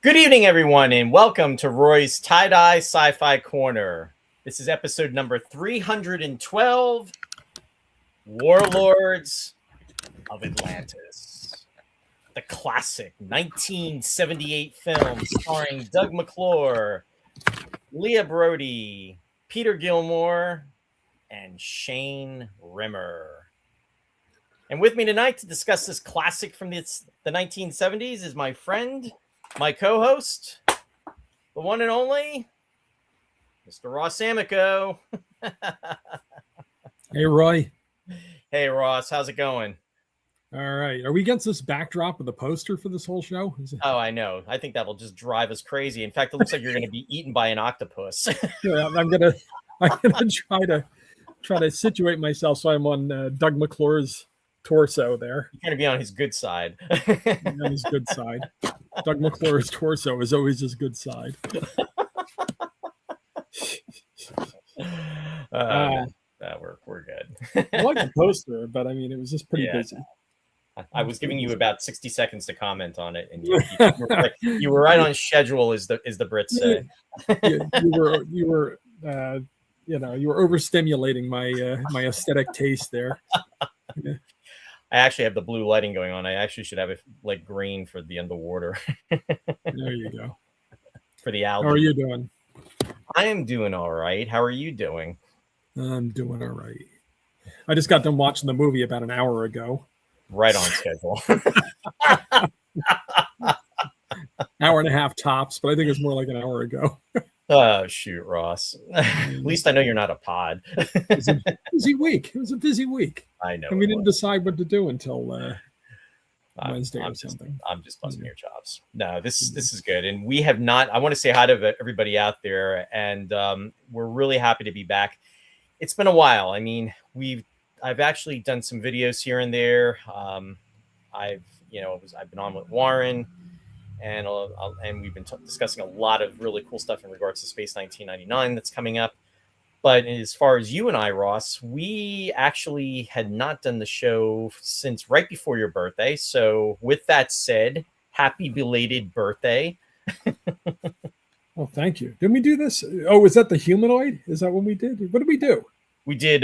Good evening, everyone, and welcome to Roy's Tie-Dye Sci-Fi Corner. This is episode number 312, Warlords of Atlantis. The classic 1978 film starring Doug McClure, Lea Brodie, Peter Gilmore, and Shane Rimmer. And with me tonight to discuss this classic from the 1970s is my friend, my co-host, the one and only, Mr. Ross Amico. Hey, Roy. Hey, Ross. How's it going? All right. Are we against this backdrop of the poster for this whole show? Oh, I know. I think that will just drive us crazy. In fact, it looks like you're going to be eaten by an octopus. Yeah, I'm gonna try to situate myself so I'm on Doug McClure's torso there. You're going to be on his good side. On his good side. Doug McClure's torso is always his good side. We're good. I like the poster, but I mean, it was just pretty busy. I was giving you about 60 seconds to comment on it, and you were right on schedule, as the Brits say. You were overstimulating my aesthetic taste there. Yeah. I actually have the blue lighting going on. I actually should have it like green for the underwater. There you go. For the algae. How are you doing? I am doing all right. How are you doing? I'm doing all right. I just got done watching the movie about an hour ago. Right on schedule. Hour and a half tops, but I think it's more like an hour ago. Oh, shoot, Ross. At least I know you're not a pod. It was a busy week. It was a busy week. I know. And we didn't decide what to do until Wednesday or something. I'm just busting your chops. No, this is good. And we have not, I want to say hi to everybody out there. And we're really happy to be back. It's been a while. I mean, I've actually done some videos here and there. I've been on with Warren. And we've been discussing a lot of really cool stuff in regards to Space 1999 that's coming up. But as far as you and I, Ross, we actually had not done the show since right before your birthday. So with that said, happy belated birthday. Oh, thank you. Didn't we do this? Oh, was that the humanoid? Is that what we did? What did we do? We did.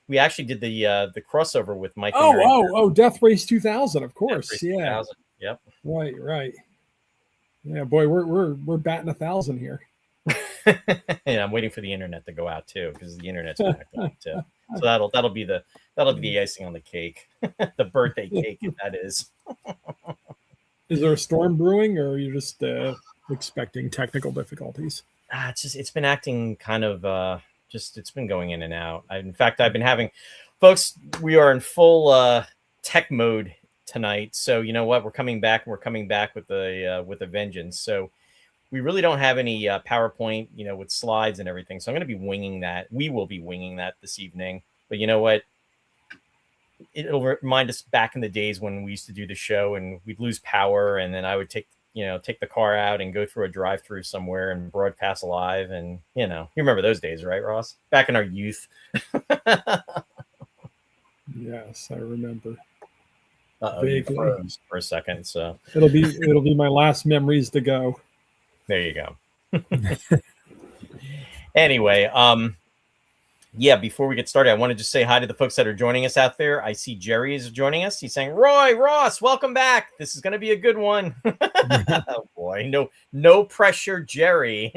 We actually did the crossover with Mike. Oh, Death Race 2000, of course. Race Yeah. 2000. Yep. Right. Yeah, boy, we're batting 1,000 here. Yeah, I'm waiting for the internet to go out too, because the internet's going to go out too. So that'll be the icing on the cake, the birthday cake. That is. Is there a storm brewing, or are you just expecting technical difficulties? It's been acting kind of it's been going in and out. In fact, I've been having, folks, we are in full tech mode tonight. So you know what? We're coming back with a vengeance. So we really don't have any PowerPoint, with slides and everything. So I'm going to be winging that. We will be winging that this evening. But you know what? It'll remind us back in the days when we used to do the show and we'd lose power, and then I would take the car out and go through a drive-through somewhere and broadcast live. And you remember those days, right, Ross? Back in our youth. Yes, I remember. You froze for a second, so it'll be my last memories to go. There you go. Anyway, before we get started, I want to just say hi to the folks that are joining us out there. I see Jerry is joining us. He's saying, Ross, welcome back. This is going to be a good one. Oh boy, no pressure, Jerry.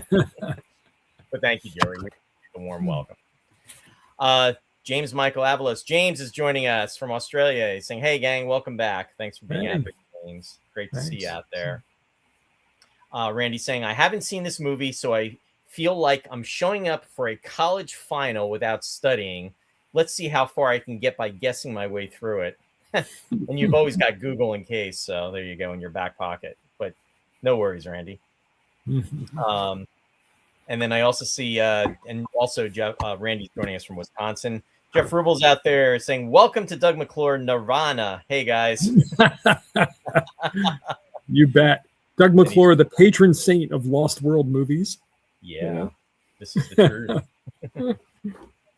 But thank you, Jerry. A warm welcome. James Michael Avalos. James is joining us from Australia. He's saying, hey, gang, welcome back. Thanks for being epic, James. Great to see you out there. Randy saying, I haven't seen this movie, so I feel like I'm showing up for a college final without studying. Let's see how far I can get by guessing my way through it. And you've always got Google in case, so there you go in your back pocket. But no worries, Randy. And then I also see, and also Jeff, Randy's joining us from Wisconsin. Jeff Rubel's out there saying, welcome to Doug McClure Nirvana. Hey, guys. You bet. Doug McClure, the patron saint of Lost World movies. Yeah. This is the truth.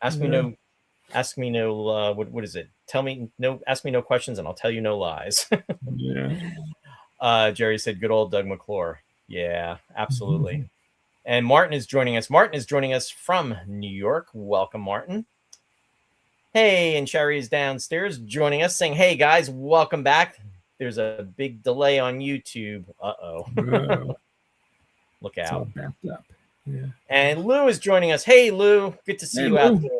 Ask me no, what is it? Ask me no questions and I'll tell you no lies. Yeah. Jerry said, good old Doug McClure. Yeah, absolutely. And Martin is joining us. Martin is joining us from New York. Welcome, Martin. Hey, and Sherry is downstairs joining us saying, hey, guys, welcome back. There's a big delay on YouTube. Uh-oh. Look out. It's all backed up. Yeah. And Lou is joining us. Hey, Lou. Good to see you out there.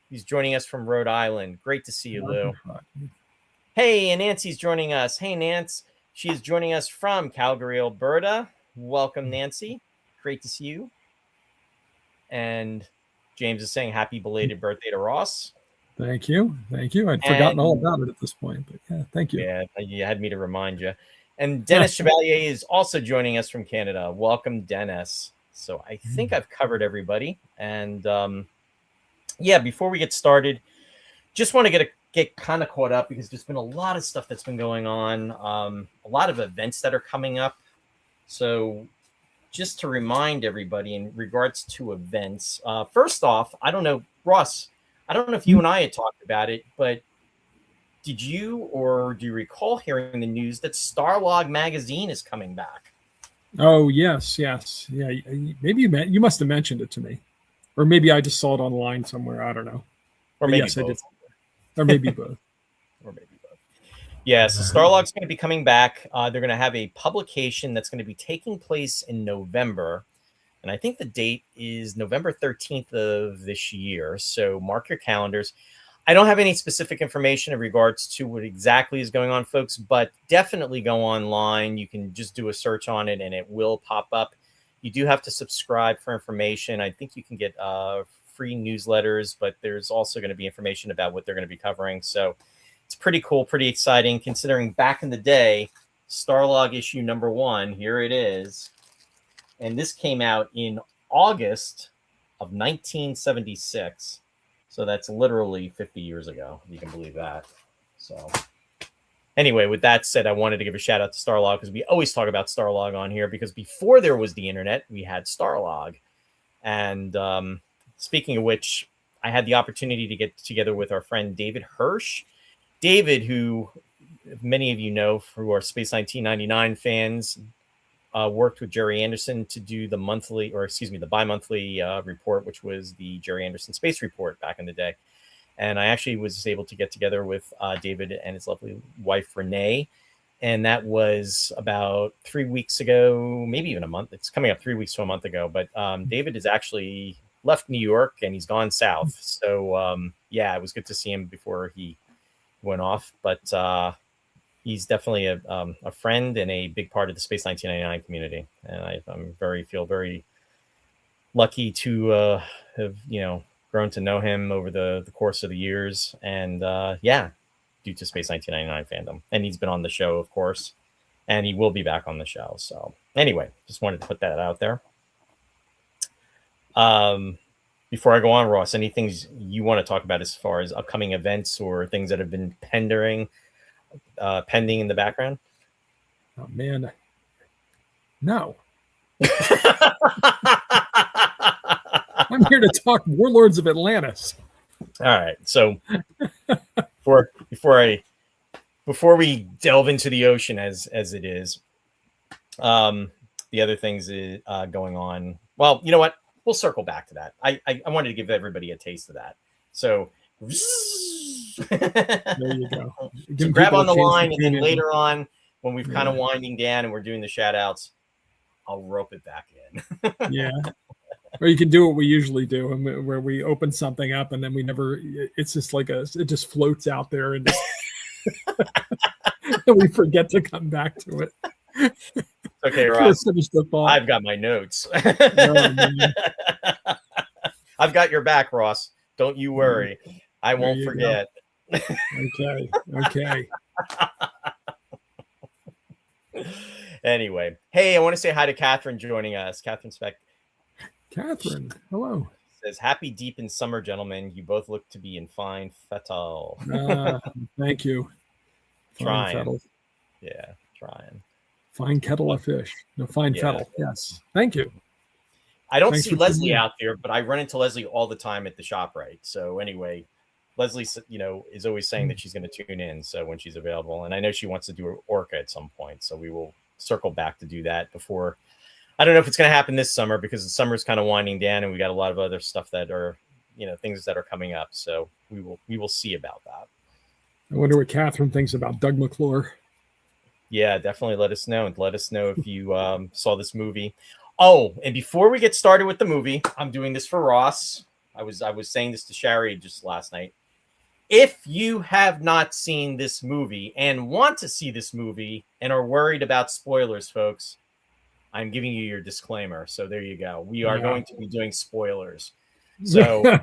He's joining us from Rhode Island. Great to see you, Lou. Hey, and Nancy's joining us. Hey, Nance. She's joining us from Calgary, Alberta. Welcome, Nancy. Great to see you. And James is saying happy belated birthday to Ross. Thank you. Thank you. I'd forgotten all about it at this point, but yeah, thank you. Yeah, you had me to remind you. And Dennis Chevalier is also joining us from Canada. Welcome, Dennis. So I think I've covered everybody. And yeah, before we get started, just want to get kind of caught up because there's been a lot of stuff that's been going on, a lot of events that are coming up. So just to remind everybody in regards to events, first off, I don't know, Ross, I don't know if you and I had talked about it, but did you or do you recall hearing the news that Starlog magazine is coming back? Oh, yes. Yeah. Maybe you must have mentioned it to me. Or maybe I just saw it online somewhere. I don't know. Or maybe yes, both. I did. Or maybe both. Yeah, so Starlog's going to be coming back. They're going to have a publication that's going to be taking place in November. And I think the date is November 13th of this year. So mark your calendars. I don't have any specific information in regards to what exactly is going on, folks, but definitely go online. You can just do a search on it and it will pop up. You do have to subscribe for information. I think you can get free newsletters, but there's also going to be information about what they're going to be covering. So it's pretty cool, pretty exciting, considering back in the day, Starlog issue number 1, here it is. And this came out in August of 1976. So that's literally 50 years ago. You can believe that. So anyway, with that said, I wanted to give a shout out to Starlog because we always talk about Starlog on here because before there was the internet, we had Starlog. And speaking of which, I had the opportunity to get together with our friend David Hirsch. David, who many of you know who are Space 1999 fans, worked with Jerry Anderson to do the bi-monthly report, which was the Jerry Anderson Space Report back in the day. And I actually was able to get together with David and his lovely wife, Renee. And that was about 3 weeks ago, maybe even a month. It's coming up 3 weeks to a month ago. But David has actually left New York and he's gone south. So, yeah, it was good to see him before he went off. But he's definitely a friend and a big part of the Space 1999 community. And I feel very lucky to have, grown to know him over the course of the years. And yeah, due to Space 1999 fandom. And he's been on the show, of course, and he will be back on the show. So anyway, just wanted to put that out there. Before I go on, Ross, any things you want to talk about as far as upcoming events or things that have been pending in the background? Oh, man. No. I'm here to talk Warlords of Atlantis. All right. So before we delve into the ocean as it is, the other things going on. Well, you know what? We'll circle back to that. I wanted to give everybody a taste of that. So there you go. So grab on the line, and then later on, when we've kind of winding down and we're doing the shout outs, I'll rope it back in. Yeah. Or you can do what we usually do, where we open something up and then it's just like it just floats out there and we forget to come back to it. Okay, Ross. I've got my notes. I've got your back, Ross. Don't you worry. I won't forget. Okay. Anyway, hey, I want to say hi to Catherine joining us. Catherine Speck. Catherine, hello. Says, happy deep in summer, gentlemen. You both look to be in fine fettle. Thank you. Trying. Yeah, trying. Fine kettle of fish. No, fine fettle. Yes. Thank you. I don't see Leslie out there, but I run into Leslie all the time at the ShopRite. So anyway, Leslie, is always saying that she's going to tune in. So when she's available, and I know she wants to do Orca at some point. So we will circle back to do that before. I don't know if it's going to happen this summer because the summer's kind of winding down and we got a lot of other stuff that are, things that are coming up. So we will see about that. I wonder what Catherine thinks about Doug McClure. Yeah, definitely let us know. And let us know if you saw this movie. Oh, and before we get started with the movie, I'm doing this for Ross. I was saying this to Shari just last night. If you have not seen this movie and want to see this movie and are worried about spoilers, folks, I'm giving you your disclaimer. So there you go. We are going to be doing spoilers. So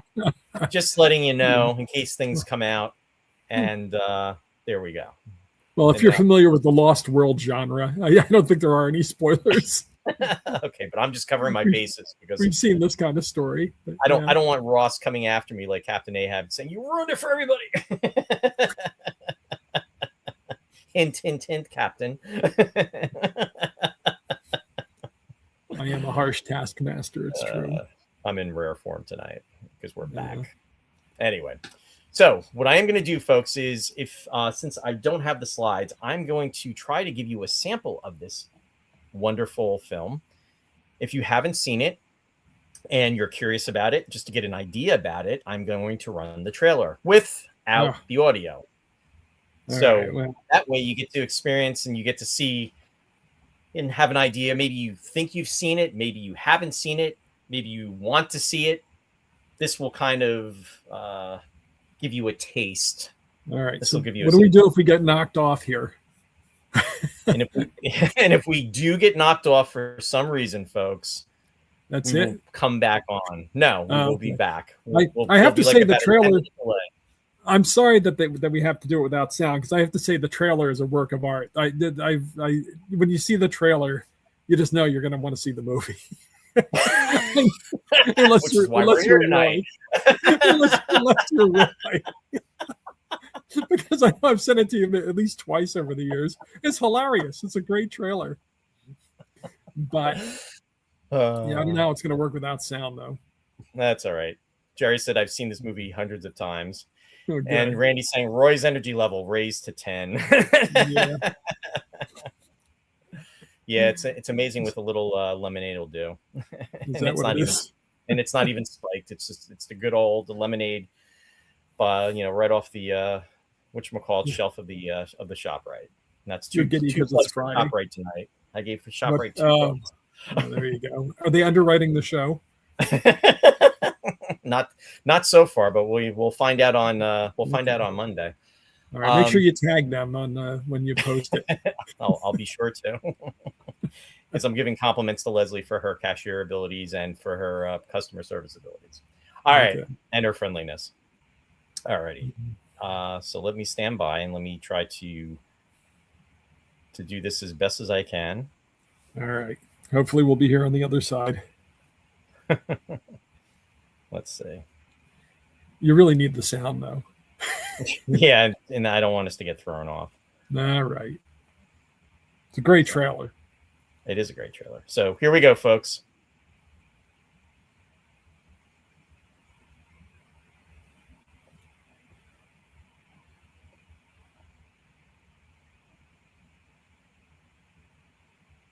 just letting you know in case things come out. And there we go. Well, if you're familiar with the Lost World genre, I don't think there are any spoilers. Okay, but I'm just covering my bases because we've seen this kind of story. But, I don't want Ross coming after me like Captain Ahab saying you ruined it for everybody. Hint, hint, hint, Captain. I am a harsh taskmaster. It's true. I'm in rare form tonight because we're back. Anyway, so what I am going to do, folks, is since I don't have the slides, I'm going to try to give you a sample of this wonderful film. If you haven't seen it and you're curious about it, just to get an idea about it, I'm going to run the trailer without the audio. That way you get to experience and you get to see and have an idea. Maybe you think you've seen it, maybe you haven't seen it, maybe you want to see it. This will kind of give you a taste. All right. So what do we do if we get knocked off here? and if we do get knocked off for some reason, folks, that's it. We'll come back on. No, we will be back. I have to say the trailer. I'm sorry that we have to do it without sound because I have to say the trailer is a work of art. When you see the trailer, you just know you're going to want to see the movie. unless you're right. unless you're right. Because I know I've sent it to you at least twice over the years. It's hilarious. It's a great trailer. But I don't know how it's going to work without sound, though. That's all right. Jerry said, I've seen this movie hundreds of times. Oh, and Randy's saying, Roy's energy level raised to 10. Yeah, it's amazing what the little lemonade will do. Is that what it is? And it's not even spiked. It's the good old lemonade, right off the shelf of the ShopRite. And that's two because it's Friday. ShopRite tonight. I gave for ShopRite 2. There you go. Are they underwriting the show? Not so far, but we'll find out on Monday. All right, make sure you tag them on when you post it. I'll be sure to, because I'm giving compliments to Leslie for her cashier abilities and for her customer service abilities. All right, and her friendliness. All righty. So let me stand by and let me try to do this as best as I can. All right. Hopefully we'll be here on the other side. Let's see. You really need the sound, though. Yeah, and I don't want us to get thrown off. All right. It's a great trailer. It is a great trailer. So here we go, folks.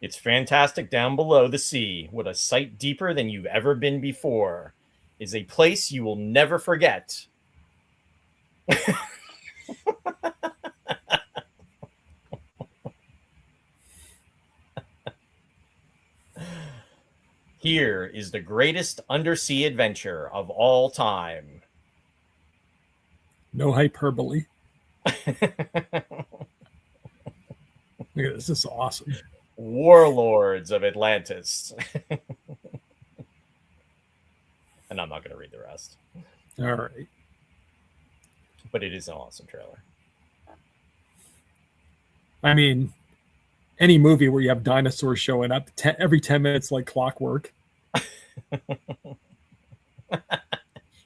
It's fantastic down below the sea, with a sight deeper than you've ever been before, is a place you will never forget. Here is the greatest undersea adventure of all time. No hyperbole. Look at this. This is awesome. Warlords of Atlantis. And I'm not going to read the rest. All right. But it is an awesome trailer. I mean, any movie where you have dinosaurs showing up every 10 minutes like clockwork.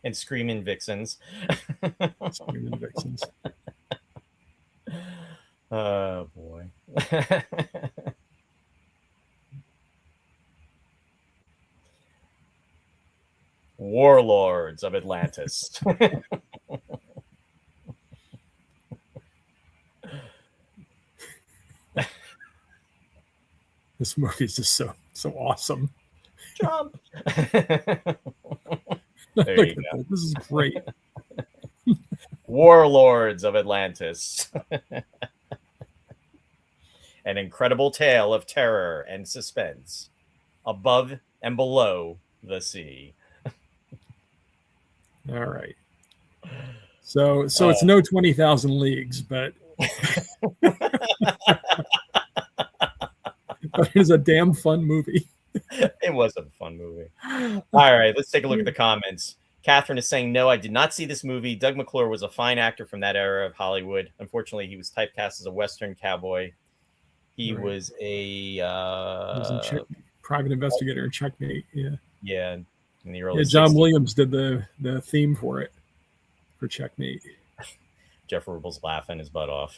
And screaming vixens. Screaming vixens. Oh, boy. Warlords of Atlantis. This movie is just so awesome. Jump. There you go. This is great. Warlords of Atlantis. An incredible tale of terror and suspense above and below the sea. All right. So it's no 20,000 Leagues, but but it is a damn fun movie. It was a fun movie. All right, let's take a look at the comments. Catherine is saying, no, I did not see this movie. Doug McClure was a fine actor from that era of Hollywood. Unfortunately, he was typecast as a Western cowboy. He was a private investigator in Checkmate. Yeah, in the early 60s. John Williams did the theme for it, for Checkmate. Jeff Rubel's laughing his butt off.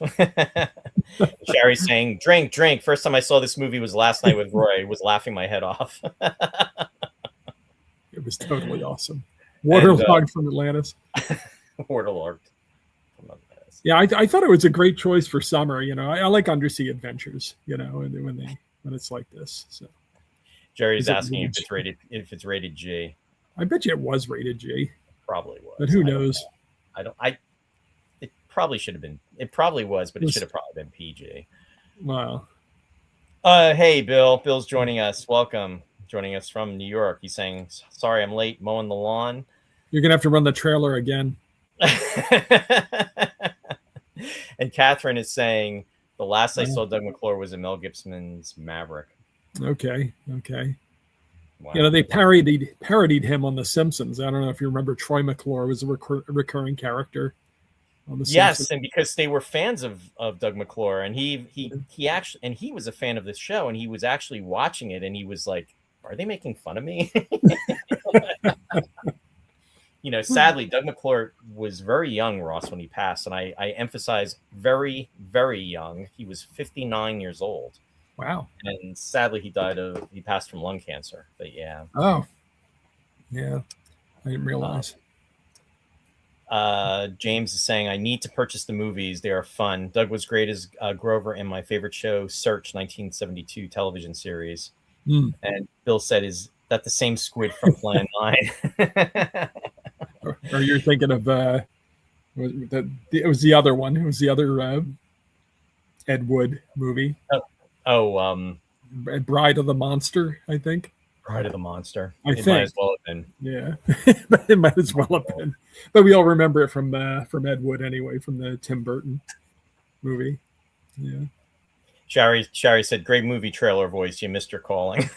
Sherry's saying, drink. First time I saw this movie was last night with Roy. Was laughing my head off. It was totally awesome. Waterlogged from Atlantis. Waterlogged from Atlantis. Yeah, I thought it was a great choice for summer. I like undersea adventures. When it's like this. So Jerry's asking if it's rated G. I bet you it was rated G. Probably was. But who knows? It probably should have been. It probably was, but it should have probably been PG. Wow. Hey, Bill. Bill's joining us. Welcome. Joining us from New York. He's saying, sorry, I'm late mowing the lawn. You're going to have to run the trailer again. And Catherine is saying, the last I saw Doug McClure was in Mel Gibson's Maverick. Okay. Wow. They parodied him on The Simpsons. I don't know if you remember, Troy McClure was a recurring character on The Simpsons. Yes, and because they were fans of Doug McClure, and he was a fan of this show, and he was actually watching it, and he was like, are they making fun of me? Sadly, Doug McClure was very young, Ross, when he passed. And I emphasize very, very young. He was 59 years old. Wow. And sadly, he passed from lung cancer. But yeah. Oh, yeah. I didn't realize. James is saying, I need to purchase the movies. They are fun. Doug was great as Grover in my favorite show, Search, 1972 television series. And Bill said, is that the same squid from Plan 9? Or you're thinking of it was the other one. It was the other Ed Wood movie. Bride of the Monster, I think. Bride of the Monster. It might as well have been. Yeah, but it might as well have been. But we all remember it from Ed Wood anyway, from the Tim Burton movie. Yeah. Shari said, great movie trailer voice. You missed your calling.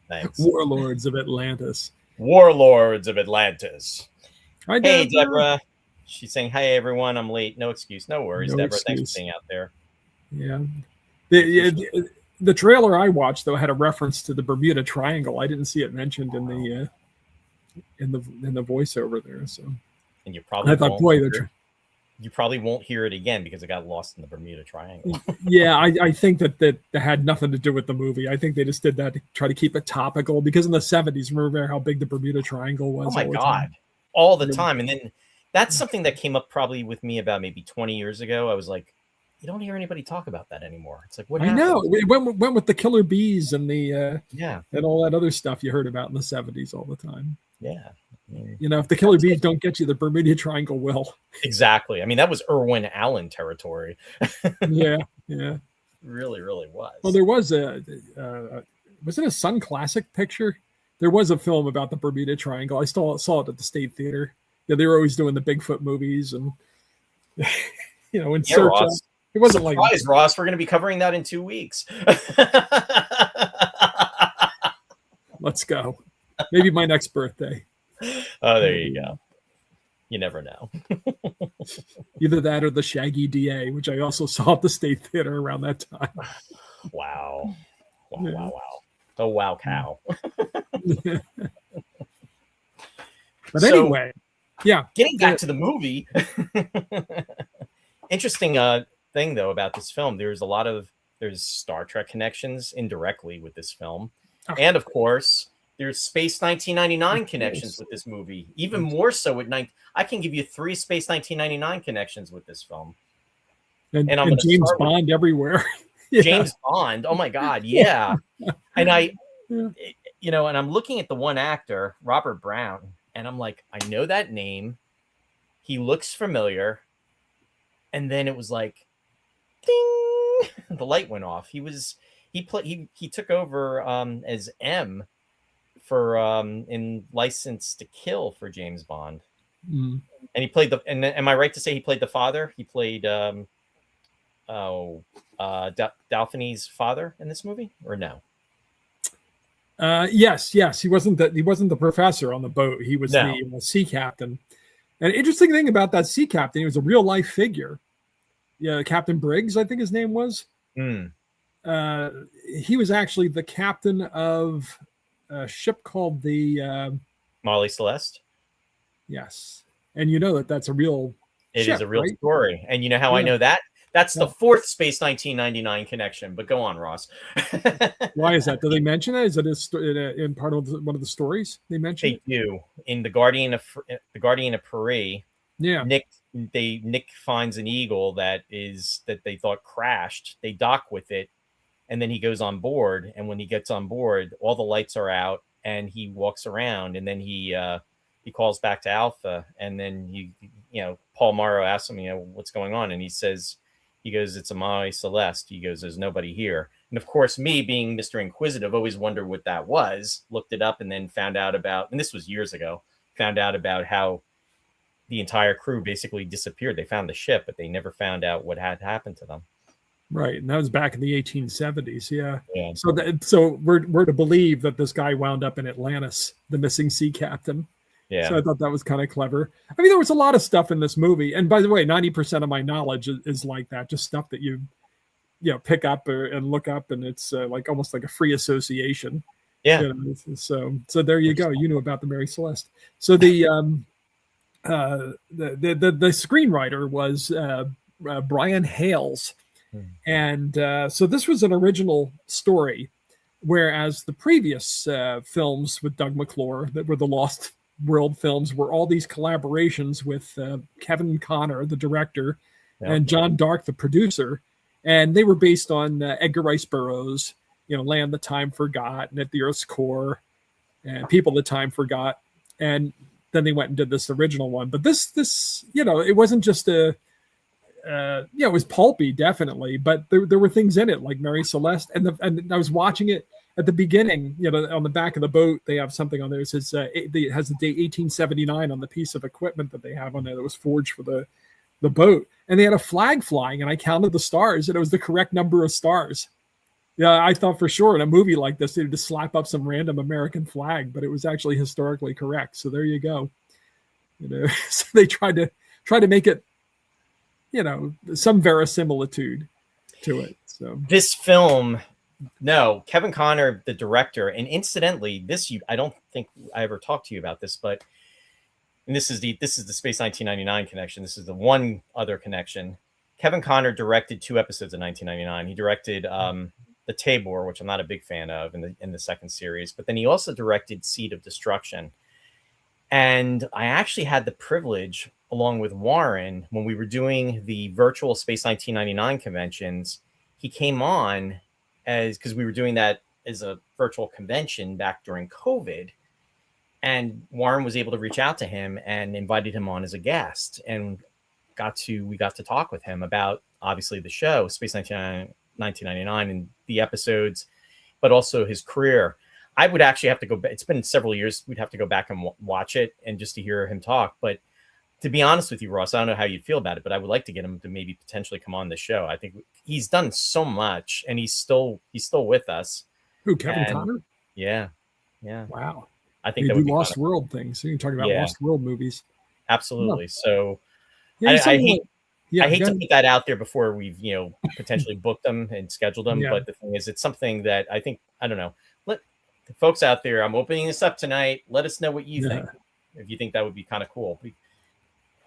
Thanks. Warlords of Atlantis. Warlords of Atlantis. Hi, hey, Deborah. She's saying, hey, everyone. I'm late. No excuse. No worries, No Deborah. excuse. Thanks for being out there. Yeah. The trailer I watched, though, had a reference to the Bermuda Triangle. I didn't see it mentioned in the voiceover there. So, and you probably you probably won't hear it again because it got lost in the Bermuda Triangle. Yeah, I think that had nothing to do with the movie. I think they just did that to try to keep it topical because in the 70s, remember how big the Bermuda Triangle was? Oh my God. All the time. And then that's something that came up probably with me about maybe 20 years ago. I was like, you don't hear anybody talk about that anymore. It's like, what happened? I know. It went with the killer bees and the and all that other stuff you heard about in the 70s all the time. Yeah. If the killer bees don't get you, the Bermuda Triangle will. Exactly. I mean, that was Irwin Allen territory. Yeah. Really, really was. Well, there was was it a Sun Classic picture? There was a film about the Bermuda Triangle. I saw it at the State Theater. Yeah, they were always doing the Bigfoot movies and in search of. It wasn't Surprise, Ross. We're going to be covering that in 2 weeks. Let's go. Maybe my next birthday. Oh, there you go. You never know. Either that or the Shaggy DA, which I also saw at the State Theater around that time. Wow. Oh, wow, cow. But anyway, yeah. Getting back to the movie. Interesting thing, though, about this film. There's Star Trek connections indirectly with this film. Oh. And, of course, there's Space 1999 connections with this movie. Even more so with I can give you 3 Space 1999 connections with this film. And James Bond everywhere. James Bond. Oh my God. Yeah. And Yeah. and I'm looking at the one actor, Robert Brown, and I'm like, I know that name. He looks familiar. And then it was like, ding, the light went off. He took over as M for in License to Kill for James Bond. Mm. And he played and am I right to say he played the father? He played Daphne's father in this movie, or no? Yes. He wasn't the professor on the boat. He was the sea captain. And interesting thing about that sea captain, he was a real life figure. Yeah, Captain Briggs, I think his name was. Mm. He was actually the captain of a ship called the Molly Celeste. Yes, and you know that's a real. It ship, is a real right? story, and you know how I know that? That's the fourth Space 1999 connection. But go on, Ross. Why is that? Do they mention that? Is it in part of one of the stories they mention? They do in the Guardian of Paris. Yeah, Nick finds an eagle that they thought crashed. They dock with it, and then he goes on board. And when he gets on board, all the lights are out, and he walks around, and then he calls back to Alpha, and then Paul Morrow asks him, what's going on, and he goes, it's a Molly Celeste. He goes, there's nobody here. And of course, me being Mr. Inquisitive, always wondered what that was, looked it up, and then found out about, and this was years ago, found out about how the entire crew basically disappeared. They found the ship, but they never found out what had happened to them. Right. And that was back in the 1870s. Yeah. Yeah. So we're to believe that this guy wound up in Atlantis, the missing sea captain. Yeah. So I thought that was kind of clever. I mean, there was a lot of stuff in this movie. And by the way, 90% of my knowledge is like that, just stuff that you pick up and look up, and it's like almost like a free association. Yeah. So there you go. You knew about the Mary Celeste. So the screenwriter was Brian Hales. And so this was an original story, whereas the previous films with Doug McClure that were the Lost World films were all these collaborations with Kevin Connor, the director, and John Dark, the producer. And they were based on Edgar Rice Burroughs, Land the Time Forgot, and At the Earth's Core, and People the Time Forgot. And then they went and did this original one. But this it wasn't just it was pulpy, definitely, but there were things in it like Mary Celeste, and I was watching it at the beginning. On the back of the boat, they have something on there. It says it has the date 1879 on the piece of equipment that they have on there that was forged for the boat, and they had a flag flying, and I counted the stars, and it was the correct number of stars. Yeah, I thought for sure in a movie like this they'd just slap up some random American flag, but it was actually historically correct. So there you go. So they tried to make it, some verisimilitude to it. So this film, no, Kevin Connor, the director, and incidentally, I don't think I ever talked to you about this, but this is the Space 1999 connection. This is the one other connection. Kevin Connor directed 2 episodes of 1999. He directed the Tabor, which I'm not a big fan of in the second series, but then he also directed Seed of Destruction. And I actually had the privilege, along with Warren, when we were doing the virtual Space 1999 conventions, he came on because we were doing that as a virtual convention back during COVID. And Warren was able to reach out to him and invited him on as a guest, and we got to talk with him about obviously the show Space 1999 and the episodes, but also his career. I would actually have to go back. It's been several years. We'd have to go back and watch it and just to hear him talk. But to be honest with you, Ross, I don't know how you'd feel about it, but I would like to get him to maybe potentially come on the show. I think he's done so much, and he's still with us. Who, Kevin Connor? Yeah. Wow. I think they do Lost World things. So you can talk about Lost World movies. Absolutely. So I hate to put that out there before we've potentially booked them and scheduled them. But the thing is, it's something that I think, I don't know. Let the folks out there, I'm opening this up tonight. Let us know what you think. If you think that would be kind of cool.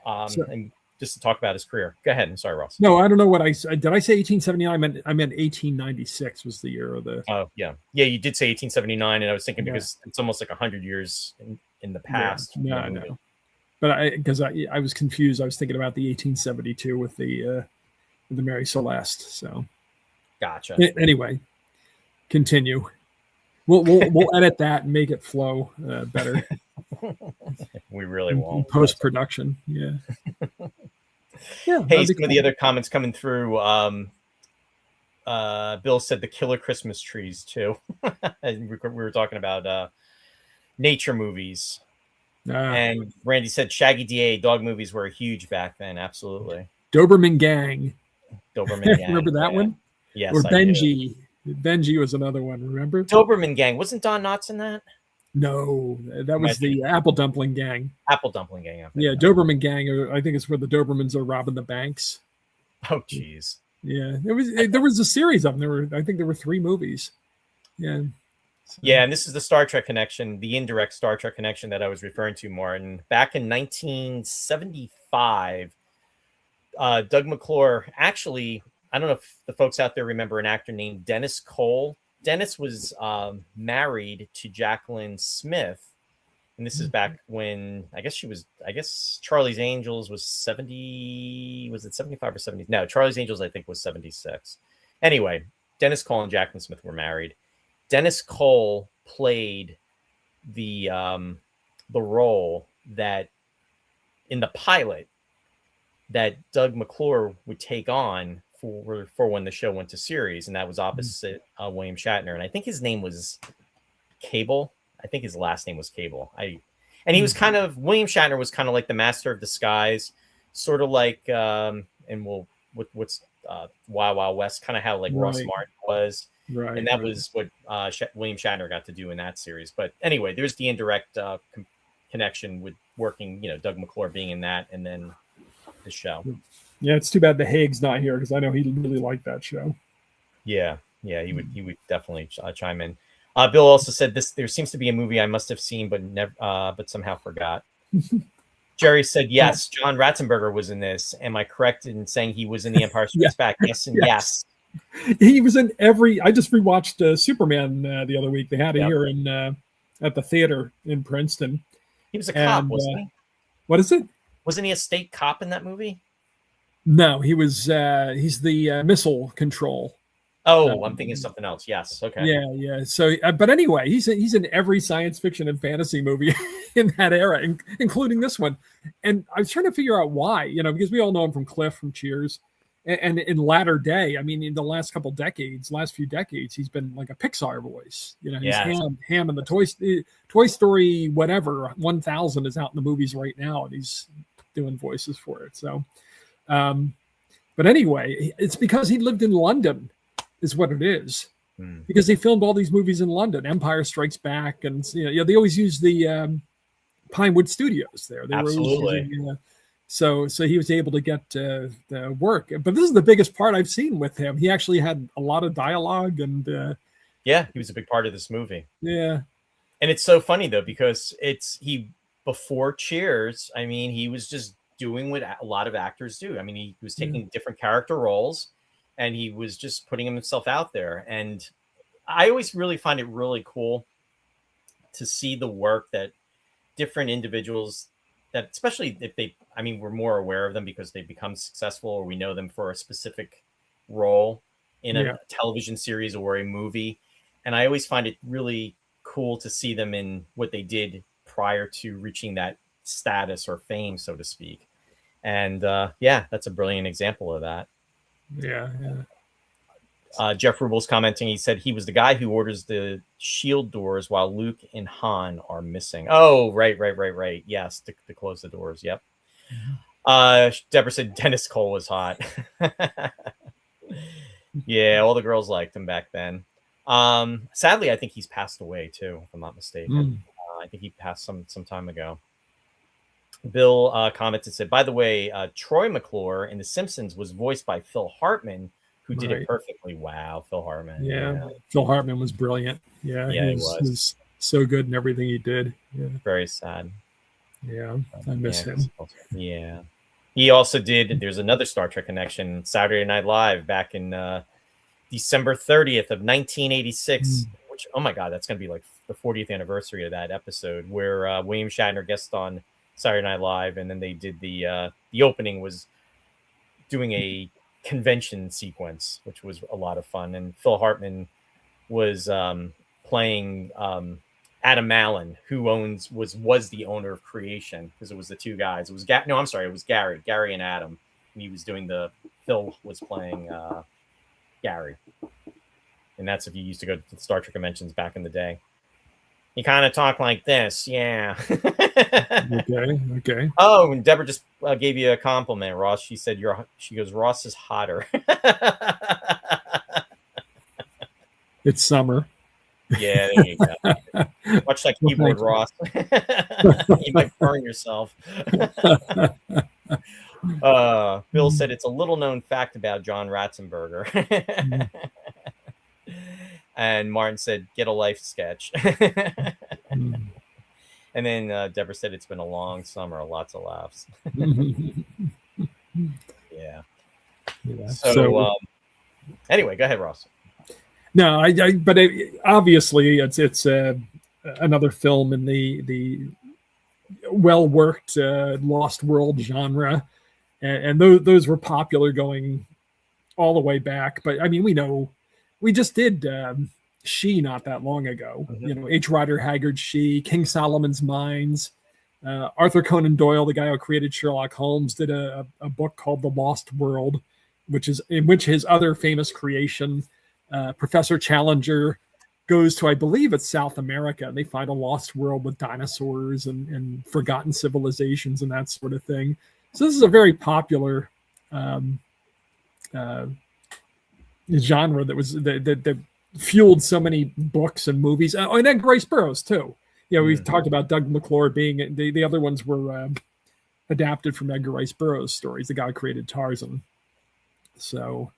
And just to talk about his career. Go ahead. I'm sorry, Ross. No, I don't know what I said. Did I say 1879? I meant 1896 was the year of the. Oh, yeah. Yeah, you did say 1879, and I was thinking because it's almost like 100 years in the past. Yeah, no. But because I was confused. I was thinking about the 1872 with the Mary Celeste. So, Gotcha. Anyway, continue. We'll edit that and make it flow better. We really won't. Post production. Yeah. Yeah. Hey, some of the other comments coming through. Bill said the killer Christmas trees too. And we were talking about nature movies. And Randy said Shaggy DA dog movies were huge back then. Absolutely. Doberman Gang. Doberman Gang. Remember that one? Yes. Or Benji. Benji was another one. Remember? Doberman Gang. Wasn't Don Knotts in that? No, that was the Apple Dumpling Gang. Apple Dumpling Gang. Yeah, Doberman Gang. I think it's where the Dobermans are robbing the banks. Oh, jeez. Yeah, there was a series of them. I think there were 3 movies. Yeah. So. Yeah, and this is the Star Trek connection, the indirect Star Trek connection that I was referring to, Martin. Back in 1975, Doug McClure, actually, I don't know if the folks out there remember an actor named Dennis Cole. Dennis was married to Jacqueline Smith. And this is back when, I guess Charlie's Angels was 70, was it 75 or 70? No, Charlie's Angels, I think, was 76. Anyway, Dennis Cole and Jacqueline Smith were married. Dennis Cole played the role that in the pilot that Doug McClure would take on for when the show went to series, and that was opposite William Shatner. And I think his name was Cable. I think his last name was Cable. And he was kind of, William Shatner was kind of like the master of disguise, sort of like, and what's Wild Wild West, kind of how like Ross Martin was. Right. And that was what William Shatner got to do in that series. But anyway, there's the indirect connection with working, Doug McClure being in that and then the show. Yeah, it's too bad the Haig's not here because I know he really liked that show. Yeah, he would definitely chime in. Bill also said there seems to be a movie I must have seen but never but somehow forgot. Jerry said yes, John Ratzenberger was in this. Am I correct in saying he was in The Empire Strikes Back? Yes and yes. He was in every. I just rewatched Superman the other week. They had it here in at the theater in Princeton. He was a cop, wasn't he? What is it? Wasn't he a state cop in that movie? No, he was. He's the missile control. Oh, I'm thinking something else. Yes. Okay. Yeah. So, but anyway, he's in every science fiction and fantasy movie in that era, including this one. And I was trying to figure out why. Because we all know him from Cliff from Cheers. And in latter day, I mean, in the last few decades, he's been like a Pixar voice. He's Ham in the Toy Story, whatever, 1000 is out in the movies right now, and he's doing voices for it. So, but anyway, it's because he lived in London, is what it is. Because they filmed all these movies in London, Empire Strikes Back, and they always use the Pinewood Studios there. They Absolutely. Were always using, So he was able to get the work. But this is the biggest part I've seen with him. He actually had a lot of dialogue. And he was a big part of this movie. Yeah. And it's so funny, though, because before Cheers, I mean, he was just doing what a lot of actors do. I mean, he was taking different character roles, and he was just putting himself out there. And I always really find it really cool to see the work that different individuals that, especially if we're more aware of them because they've become successful or we know them for a specific role in a television series or a movie. And I always find it really cool to see them in what they did prior to reaching that status or fame, so to speak. And that's a brilliant example of that. Yeah. Jeff Rubel's commenting. He said he was the guy who orders the shield doors while Luke and Han are missing. Oh, right. Yes, to close the doors. Yep. Deborah said Dennis Cole was hot. Yeah, all the girls liked him back then. Sadly, I think he's passed away too, if I'm not mistaken. I think he passed some time ago. Bill commented, said, by the way, Troy McClure in The Simpsons was voiced by Phil Hartman, who did it perfectly. Wow, Phil Hartman. Yeah. Phil Hartman was brilliant. Yeah, he was so good in everything he did. Yeah. Very sad. Yeah, I miss him. Yeah. He also did, there's another Star Trek connection, Saturday Night Live back in December 30th of 1986, which, oh my God, that's going to be like the 40th anniversary of that episode where William Shatner guest on Saturday Night Live, and then they did the opening was doing a convention sequence, which was a lot of fun. And Phil Hartman was playing Adam Allen, who was the owner of Creation, because it was the two guys. It was it was Gary and Adam. And he was doing Phil was playing Gary. And that's if you used to go to the Star Trek conventions back in the day. He kind of talked like this, yeah. Okay. Oh, and Deborah just gave you a compliment, Ross. She said she goes, Ross is hotter. It's summer. Yeah, there you go. Much like keyboard Ross. You might burn yourself. Bill said it's a little known fact about John Ratzenberger. And Martin said, get a life sketch. And then Deborah said it's been a long summer, lots of laughs. Yeah. So anyway, go ahead, Ross. No, but obviously it's another film in the well-worked Lost World genre, and those were popular going all the way back. But I mean, we just did She not that long ago. Mm-hmm. H. Rider Haggard's She, King Solomon's Mines. Arthur Conan Doyle, the guy who created Sherlock Holmes, did a book called The Lost World, in which his other famous creation, Professor Challenger, goes to, I believe it's South America, and they find a lost world with dinosaurs and forgotten civilizations and that sort of thing. So this is a very popular genre that fueled so many books and movies. And Edgar Rice Burroughs too. We've talked about Doug McClure being the other ones were adapted from Edgar Rice Burroughs stories. The guy who created Tarzan. So,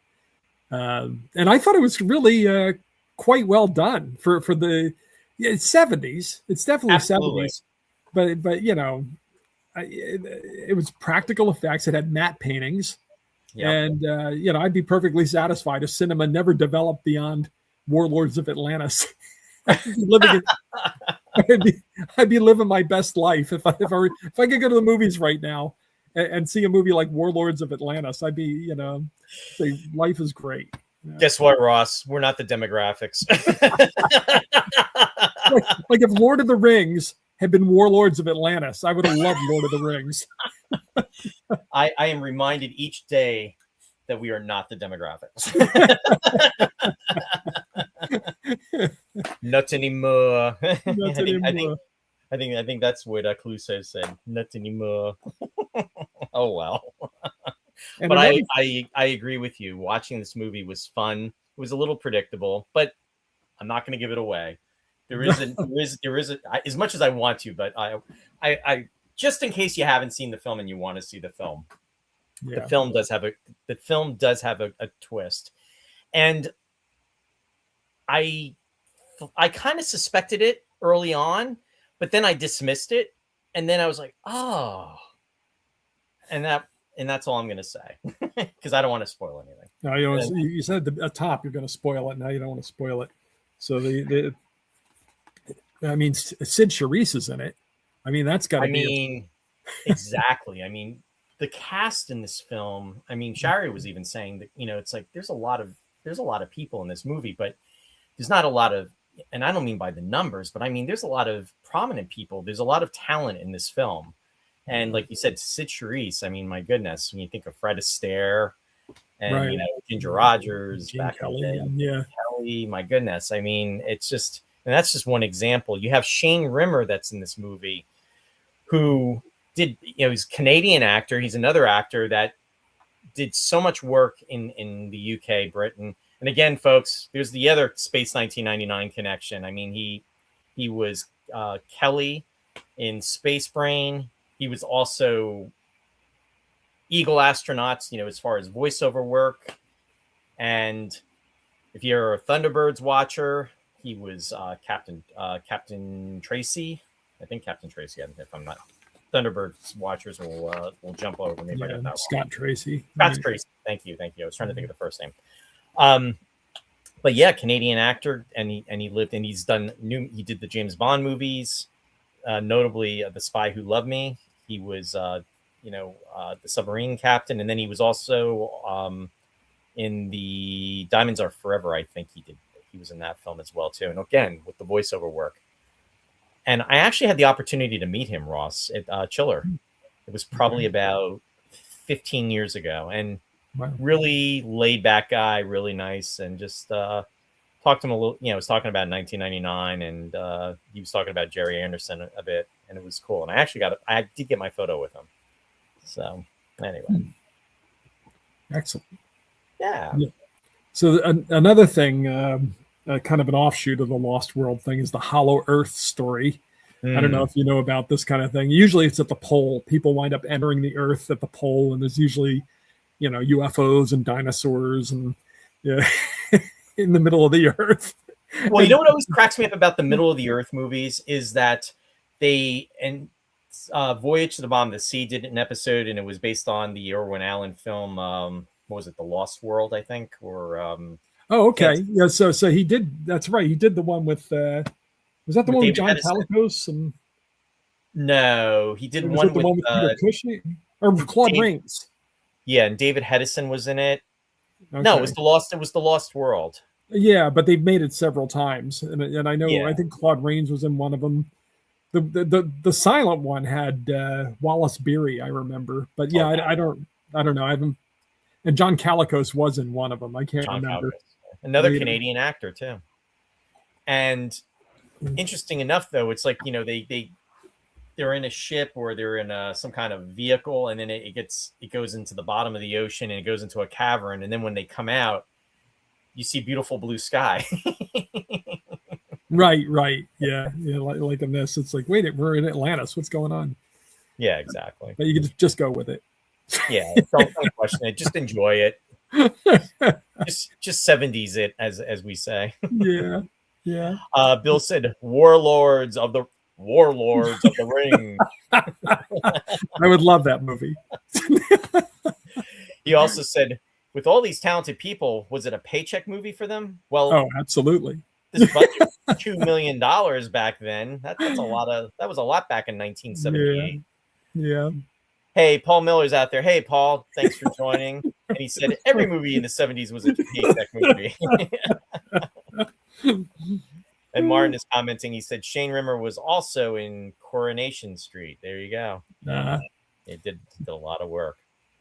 and I thought it was really quite well done for the 70s. It's definitely Absolutely. 70s, but it was practical effects. It had matte paintings. Yep. And I'd be perfectly satisfied if cinema never developed beyond Warlords of Atlantis. I'd be living my best life if I could go to the movies right now and see a movie like Warlords of Atlantis. I'd be, say life is great. Guess what, Ross? We're not the demographics. like if Lord of the Rings had been Warlords of Atlantis, I would have loved Lord of the Rings. I am reminded each day that we are not the demographics. Not anymore. I think that's what Clouseau said. Not anymore. Oh well. But I agree with you. Watching this movie was fun. It was a little predictable, but I'm not going to give it away. There is as much as I want to, but I just in case you haven't seen the film and you want to see the film, the film does have a twist, and I kind of suspected it early on, but then I dismissed it, and then I was like, oh, and that's all I'm going to say because I don't want to spoil anything. No, you said at the top you're going to spoil it. Now you don't want to spoil it. So I mean, Sid Charisse is in it. I mean, that's got to be. Exactly. I mean, the cast in this film. I mean, Shari was even saying that it's like there's a lot of people in this movie, but there's not a lot of, and I don't mean by the numbers, but I mean there's a lot of prominent people. There's a lot of talent in this film, and like you said, Sid Charisse. I mean, my goodness, when you think of Fred Astaire and Ginger Rogers, Kelly, my goodness. I mean, it's just. And that's just one example. You have Shane Rimmer that's in this movie who did, he's a Canadian actor. He's another actor that did so much work in the UK, Britain. And again, folks, there's the other Space 1999 connection. I mean, he was Kelly in Space Brain. He was also Eagle Astronauts, as far as voiceover work. And if you're a Thunderbirds watcher, he was Captain Tracy. I think Captain Tracy. If I'm not, Thunderbirds watchers will jump over me if I get that wrong. Scott Tracy. Scott Tracy. Thank you. I was trying to think of the first name. But yeah, Canadian actor, and he lived and he's done he did the James Bond movies, notably The Spy Who Loved Me. He was the submarine captain, and then he was also in the Diamonds Are Forever. I think he was in that film as well too. And again, with the voiceover work. And I actually had the opportunity to meet him, Ross, at Chiller. It was probably about 15 years ago, and really laid back guy, really nice, and just talked to him a little. Was talking about 1999, and he was talking about Jerry Anderson a bit, and it was cool. And I did get my photo with him. So anyway, excellent. Yeah. So another thing, kind of an offshoot of the Lost World thing, is the Hollow Earth story. I don't know if you know about this kind of thing. Usually it's at the pole. People wind up entering the Earth at the pole, and there's usually, UFOs and dinosaurs and in the middle of the Earth. Well, you know what always cracks me up about the middle of the Earth movies is that Voyage to the Bottom of the Sea did an episode, and it was based on the Irwin Allen film. What was it? The Lost World, I think, or oh, okay. Yeah, so he did. That's right. He did the one with. Was that the one with John Calicos? And no, he did one with Peter Cushing or Claude Rains. Yeah, and David Hedison was in it. Okay. No, it was the Lost World. Yeah, but they've made it several times, and I know. Yeah. I think Claude Rains was in one of them. The silent one had Wallace Beery, I remember, but yeah, okay. I don't know. I haven't. And John Calicos was in one of them. I can't remember. Calicos. Another Canadian actor too. And interesting enough, though, it's like they're in a ship or they're in some kind of vehicle, and then it goes into the bottom of the ocean and it goes into a cavern, and then when they come out, you see beautiful blue sky. Right, yeah. Like in this, it's like, wait, we're in Atlantis. What's going on? Yeah, exactly. But you can just go with it. Yeah, don't question it. Just enjoy it. just 70s it, as we say. Yeah. Bill said, Warlords of the Ring. I would love that movie. He also said, with all these talented people, was it a paycheck movie for them? Well, oh, absolutely. This budget was $2 million back then. That was a lot back in 1978. Yeah. Hey, Paul Miller's out there. Hey, Paul, thanks for joining. And he said every movie in the 70s was a paycheck movie. And Martin is commenting. He said Shane Rimmer was also in Coronation Street. There you go. It did a lot of work.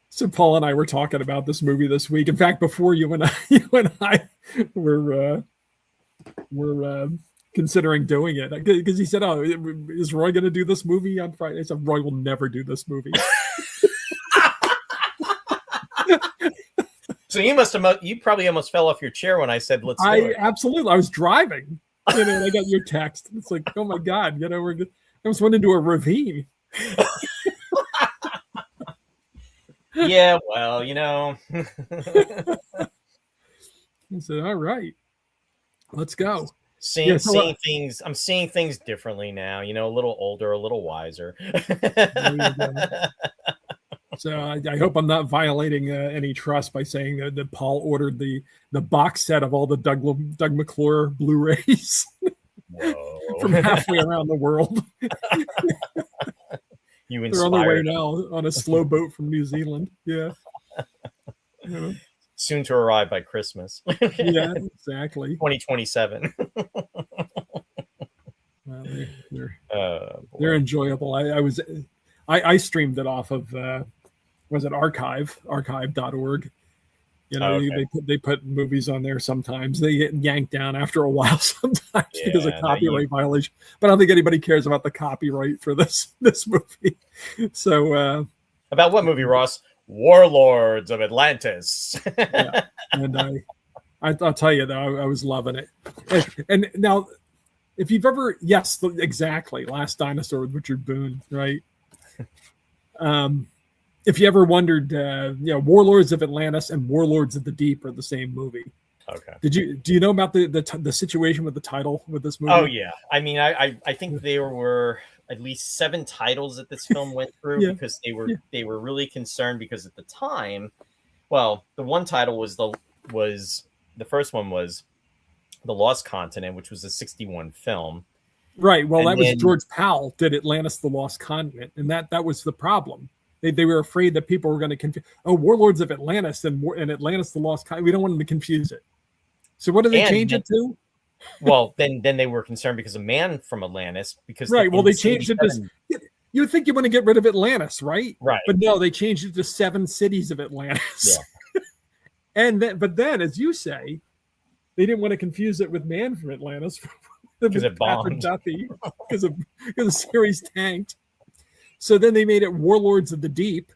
So Paul and I were talking about this movie this week. In fact, before you and I were considering doing it, because he said, "Oh, is Roy going to do this movie on Friday?" I said, "Roy will never do this movie." So you probably almost fell off your chair when I said, "Let's do it." Absolutely. I was driving, and I got your text. It's like, oh my God, I almost went into a ravine. Yeah, well, I said, all right, let's go. Seeing things. I'm seeing things differently now. A little older, a little wiser. So I hope I'm not violating any trust by saying that Paul ordered the box set of all the Doug McClure Blu-rays from halfway around the world. They're on their way now on a slow boat from New Zealand. Yeah. Soon to arrive by Christmas. Yeah, exactly. 2027. Well, they're enjoyable. I streamed it off of was it archive.org. They put movies on there sometimes. They get yanked down after a while sometimes because of copyright violation. But I don't think anybody cares about the copyright for this movie. So about what movie, Ross? Warlords of Atlantis. Yeah. And I'll tell you though, I was loving it. And now, if you've ever exactly Last Dinosaur with Richard Boone, right? If you ever wondered, Warlords of Atlantis and Warlords of the Deep are the same movie. Okay. Do you know about the situation with the title with this movie? Oh yeah. I mean, I think there were at least 7 titles that this film went through because they were really concerned because at the time, well, the one title was the first one was The Lost Continent, which was a 1961 film. Right. Well, that was George Powell did Atlantis: The Lost Continent, and that was the problem. They were afraid that people were going to confuse. Oh, Warlords of Atlantis and Atlantis the Lost Country. We don't want them to confuse it. So what do they change it to? Well, then they were concerned because of Man from Atlantis. Because right. Well, they changed it to. You would think you want to get rid of Atlantis, right? Right. But no, they changed it to 7 cities of Atlantis. Yeah. But then, as you say, they didn't want to confuse it with Man from Atlantis because it bombed. Because the series tanked. So then they made it Warlords of the Deep.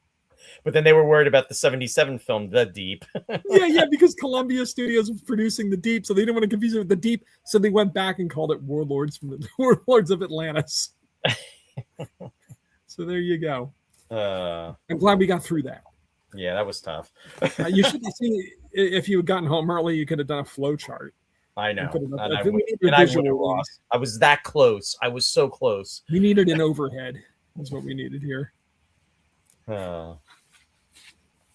But then they were worried about the 77 film, The Deep. yeah, because Columbia Studios was producing The Deep, so they didn't want to confuse it with The Deep. So they went back and called it Warlords of Atlantis. So there you go. I'm glad we got through that. Yeah, that was tough. You should have seen, if you had gotten home early, you could have done a flow chart. I know. I was that close. I was so close. We needed an overhead. That's what we needed here. An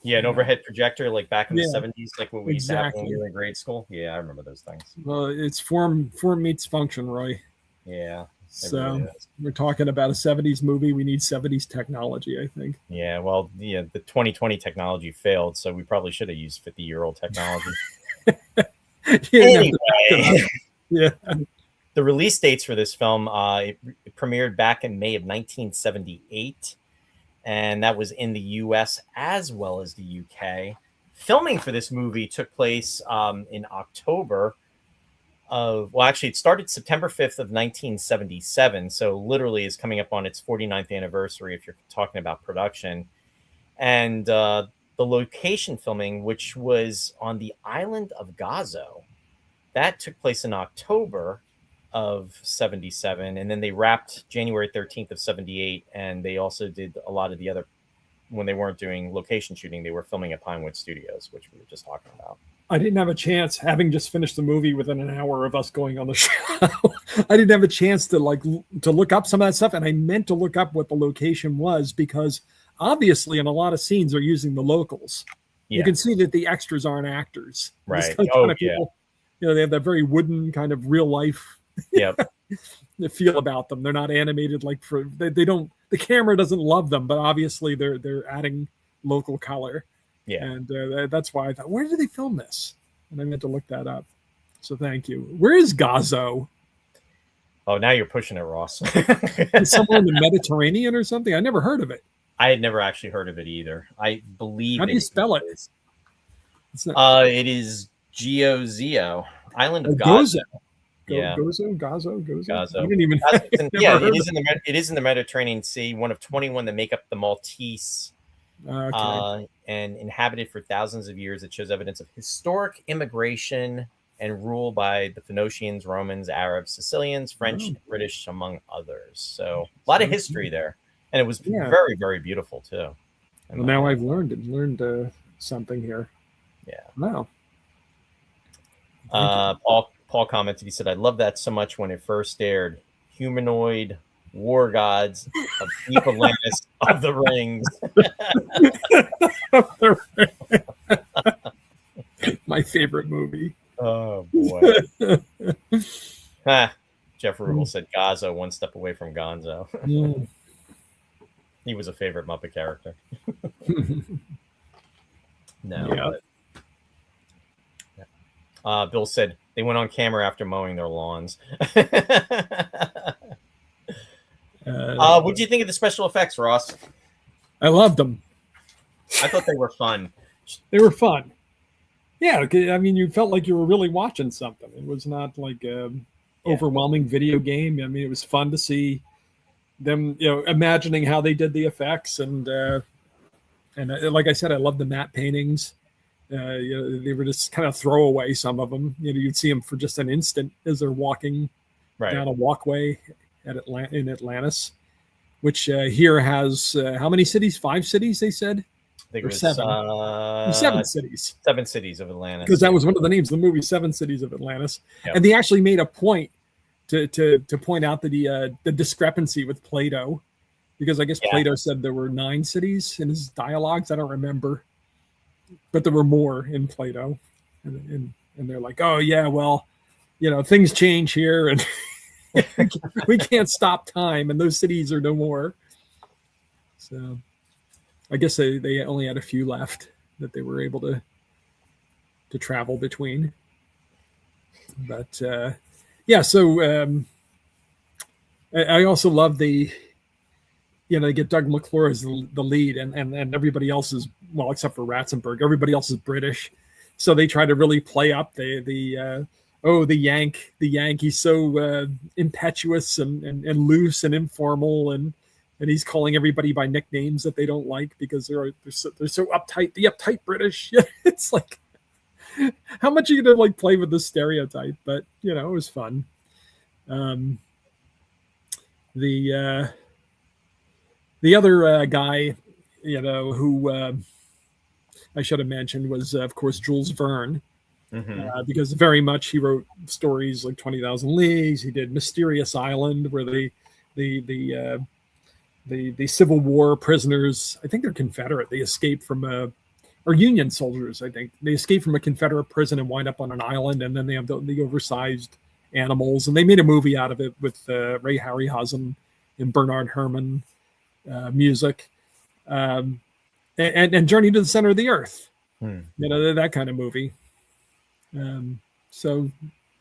overhead projector like back in the 70s, like what we used to have when we were in grade school. Yeah, I remember those things. Well, it's form meets function, Roy. Yeah. So really we're talking about a 70s movie. We need 70s technology, I think. Yeah, well, the 2020 technology failed, so we probably should have used 50-year-old technology. Anyway. Yeah. The release dates for this film, it premiered back in May of 1978, and that was in the U.S. as well as the U.K. Filming for this movie took place in October it started September 5th of 1977, so literally is coming up on its 49th anniversary if you're talking about production. And the location filming, which was on the island of Gazo, that took place in October of 77, and then they wrapped January 13th of 78, and they also did a lot of the other, when they weren't doing location shooting, they were filming at Pinewood Studios, which we were just talking about. I didn't have a chance, having just finished the movie within an hour of us going on the show. I didn't have a chance to look up some of that stuff, and I meant to look up what the location was, because obviously in a lot of scenes they're using the locals. Yeah. You can see that the extras aren't actors. Right. People, they have that very wooden kind of real life the feel about them. They're not animated they don't, the camera doesn't love them, but obviously they're adding local color. Yeah. And that's why I thought, where did they film this? And I meant to look that up. So thank you. Where is Gazo? Oh, now you're pushing it, Ross. Somewhere in the Mediterranean or something? I never heard of it. I had never actually heard of it either. I believe. How do you spell it? It is G-O-Z-O. Island of Gazo. Gazo. I didn't even. It is in the Mediterranean Sea. One of 21 that make up the Maltese. Okay. And inhabited for thousands of years. It shows evidence of historic immigration and rule by the Phoenicians, Romans, Arabs, Sicilians, French, British, among others. So a lot of history there, and it was very, very beautiful too. Well, now I've learned something here. Yeah. Wow. Paul commented. He said, "I love that so much when it first aired. Humanoid war gods of deep Atlantis of the rings." My favorite movie. Oh boy. Jeff Rubel said Gazo, one step away from Gonzo. He was a favorite Muppet character. Bill said they went on camera after mowing their lawns. What do you think of the special effects, Ross? I loved them. I thought they were fun. They were fun. Yeah, I mean, you felt like you were really watching something. It was not like an overwhelming video game. I mean, it was fun to see them, imagining how they did the effects. And like I said, I love the matte paintings. They were just kind of throwaway, some of them. You'd see them for just an instant as they're walking down a walkway in Atlantis, which here has how many cities? 5 cities, they said? I think it was 7 cities. 7 cities of Atlantis. Because that was one of the names of the movie, 7 Cities of Atlantis. Yep. And they actually made a point to point out the discrepancy with Plato, because I guess Plato said there were 9 cities in his dialogues. I don't remember, but there were more in Plato. And they're like, oh yeah, well, things change here, and we can't stop time, and those cities are no more. So I guess they only had a few left that they were able to travel between. But yeah, so I also love the, they get Doug McClure as the lead, and everybody else is, well, except for Ratzenberg, everybody else is British. So they try to really play up the Yank. He's so impetuous and loose and informal, and he's calling everybody by nicknames that they don't like because they're so uptight. The uptight British. It's like, how much are you gonna like play with this stereotype? But it was fun. The other guy, who I should have mentioned was, of course, Jules Verne, because very much he wrote stories like 20,000 Leagues. He did Mysterious Island, where the Civil War prisoners, I think they're Confederate, they escape from or Union soldiers, I think. They escape from a Confederate prison and wind up on an island, and then they have the oversized animals. And they made a movie out of it with Ray Harryhausen and Bernard Herrmann music. And Journey to the Center of the Earth. That kind of movie. So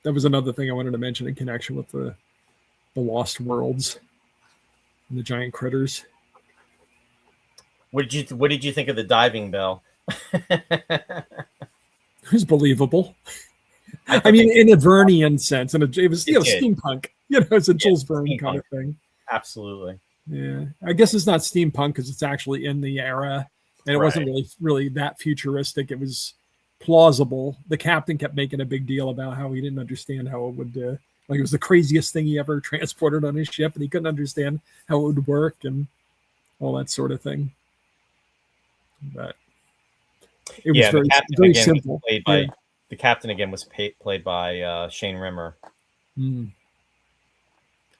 that was another thing I wanted to mention in connection with the Lost Worlds and the giant critters. What did you think of the diving bell? It was believable. I mean, in a Vernian sense, and it was steampunk. It's a Jules Verne kind of thing. Absolutely. Yeah, I guess it's not steampunk because it's actually in the era, and it wasn't really that futuristic. It was plausible. The captain kept making a big deal about how he didn't understand how it would, like it was the craziest thing he ever transported on his ship, and he couldn't understand how it would work and all that sort of thing. But it was very simple. The captain again was played by Shane Rimmer. Mm.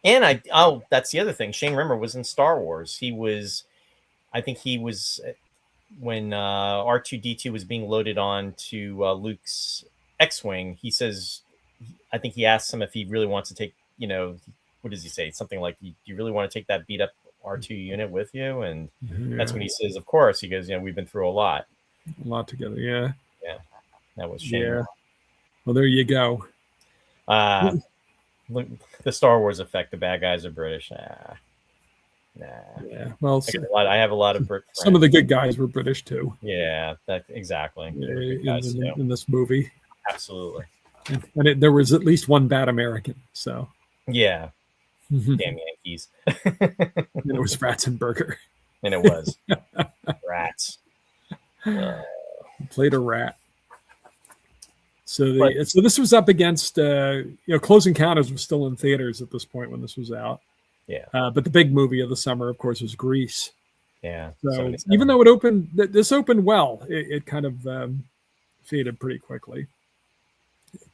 And that's the other thing. Shane Rimmer was in Star Wars. I think he was when R2-D2 was being loaded on to Luke's X-Wing. He says, I think he asks him if he really wants to take, what does he say? Something like, "Do you really want to take that beat up R2 unit with you?" And that's when he says, "Of course." He goes, "We've been through a lot together." Yeah. Yeah. That was Shane. Yeah. Well, there you go. Look, the Star Wars effect. The bad guys are British. Nah. Yeah. Well, I have a lot of Brit friends. Some of the good guys were British too. Yeah, that exactly. In this movie. Absolutely. And there was at least one bad American. So. Yeah. Damn Yankees. And it was Ratzenberger. And it was rats. Played a rat. So this was up against Close Encounters was still in theaters at this point when this was out. Yeah. But the big movie of the summer, of course, was Grease. Yeah. So even though this opened well, it kind of faded pretty quickly.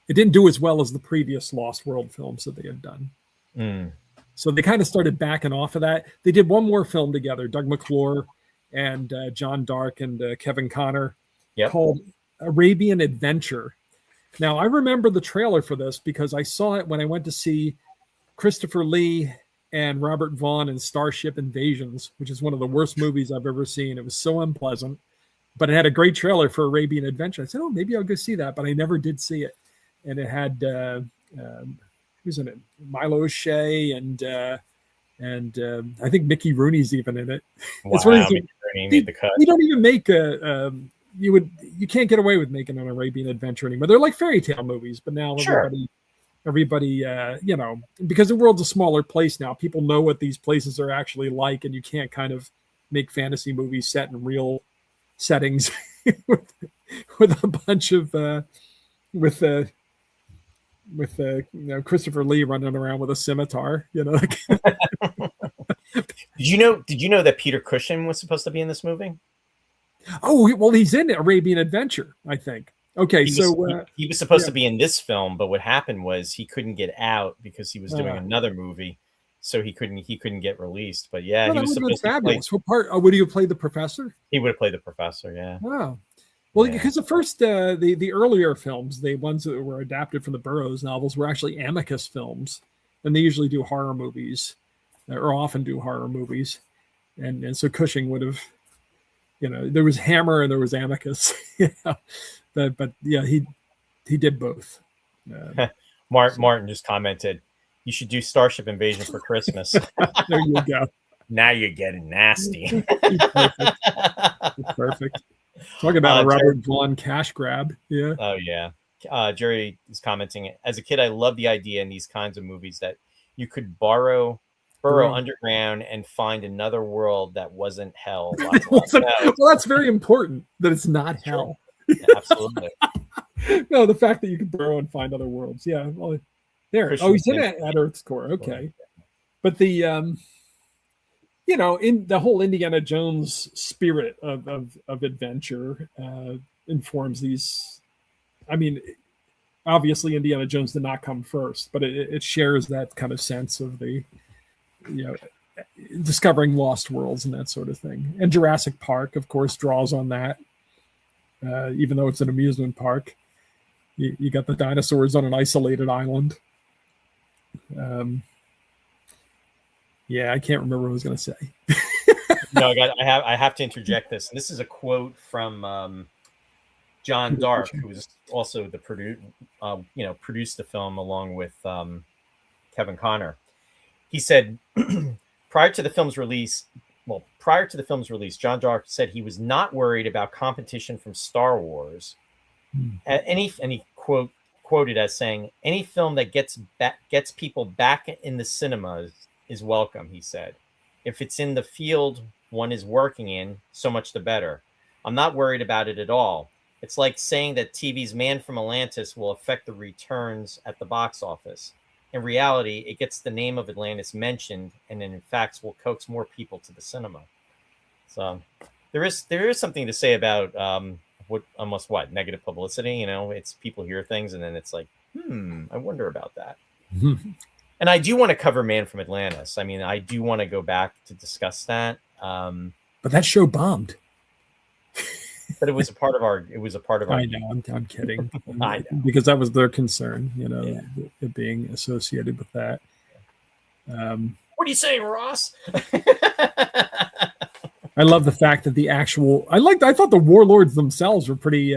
It didn't do as well as the previous Lost World films that they had done. Mm. So they kind of started backing off of that. They did one more film together, Doug McClure and John Dark and Kevin Connor, called Arabian Adventure. Now, I remember the trailer for this because I saw it when I went to see Christopher Lee and Robert Vaughn in Starship Invasions, which is one of the worst movies I've ever seen. It was so unpleasant, but it had a great trailer for Arabian Adventure. I said, maybe I'll go see that, but I never did see it. And it had, who's in it? Milo O'Shea and I think Mickey Rooney's even in it. Wow, Mickey Rooney made the cut. You don't even make you can't get away with making an Arabian Adventure anymore. They're like fairy tale movies, but now everybody, because the world's a smaller place now, people know what these places are actually like, and you can't kind of make fantasy movies set in real settings with a bunch of Christopher Lee running around with a scimitar. Did you know that Peter Cushing was supposed to be in this movie? Oh, well, he's in Arabian Adventure, I think. Okay, he was supposed to be in this film, but what happened was he couldn't get out because he was doing another movie, so he couldn't get released. But he was supposed to play. What part? Would he have played the professor? He would have played the professor. Yeah. Wow. Well, because the first the earlier films, the ones that were adapted from the Burroughs novels, were actually Amicus films, and they usually do horror movies, or often do horror movies, and so Cushing would have there was Hammer and there was Amicus. But yeah, he did both. Martin just commented, "You should do Starship Invasion for Christmas." There you go. Now you're getting nasty. Perfect. Talk about a Robert Vaughn cash grab. Yeah. Oh yeah. Jerry is commenting, as a kid, I loved the idea in these kinds of movies that you could burrow underground and find another world that wasn't hell. Well, that's very important that it's not hell. Yeah, absolutely. No, the fact that you can burrow and find other worlds. Yeah. Well, there. He's in at Earth's core. Okay. But the in the whole Indiana Jones spirit of adventure informs these. I mean, obviously Indiana Jones did not come first, but it shares that kind of sense of the, discovering lost worlds and that sort of thing. And Jurassic Park, of course, draws on that. Even though it's an amusement park, you got the dinosaurs on an isolated island. Yeah, I can't remember what I was going to say. No, I have to interject this. And this is a quote from John Dark, who was also the produced the film along with Kevin Connor. He said, prior to the film's release, John Dark said he was not worried about competition from Star Wars. And he quoted as saying, "Any film that gets people back in the cinemas is welcome," he said. "If it's in the field one is working in, so much the better. I'm not worried about it at all. It's like saying that TV's Man from Atlantis will affect the returns at the box office. In reality, it gets the name of Atlantis mentioned, and in fact will coax more people to the cinema." So there is something to say about negative publicity. It's people hear things and then it's like, I wonder about that. And I do want to cover Man from Atlantis. I mean, I do want to go back to discuss that. But that show bombed. But it was a part of our. I know. I'm kidding. I know. Because that was their concern. It being associated with that. What are you saying, Ross? I love the fact that I thought the warlords themselves were pretty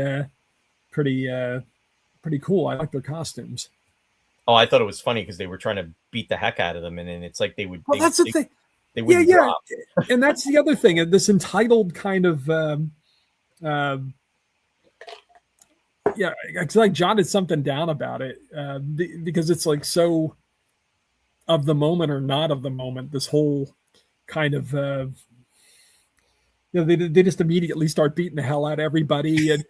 cool. I like their costumes. Oh, I thought it was funny because they were trying to beat the heck out of them, and then it's like they would. Well, that's the thing. They wouldn't drop. And that's the other thing. This entitled kind of, because I jotted something down about it because it's like so of the moment or not of the moment. This whole kind of, they just immediately start beating the hell out of everybody and.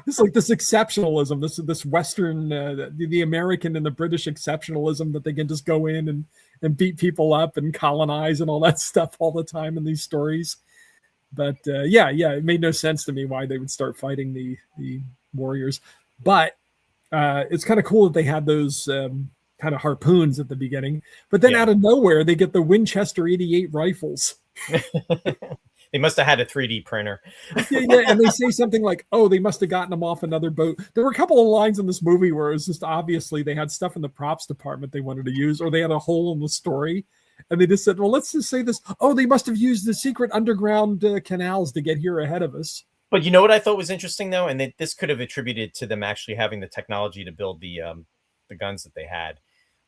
It's like this exceptionalism, this Western, the American and the British exceptionalism that they can just go in and beat people up and colonize and all that stuff all the time in these stories. But it made no sense to me why they would start fighting the warriors. But it's kind of cool that they had those kind of harpoons at the beginning. But then out of nowhere, they get the Winchester 88 rifles. They must have had a 3D printer. And they say something like, "Oh, they must have gotten them off another boat." There were a couple of lines in this movie where it was just obviously they had stuff in the props department they wanted to use, or they had a hole in the story, and they just said, "Well, let's just say this. Oh, they must have used the secret underground canals to get here ahead of us." But you know what I thought was interesting though, and this could have attributed to them actually having the technology to build the guns that they had.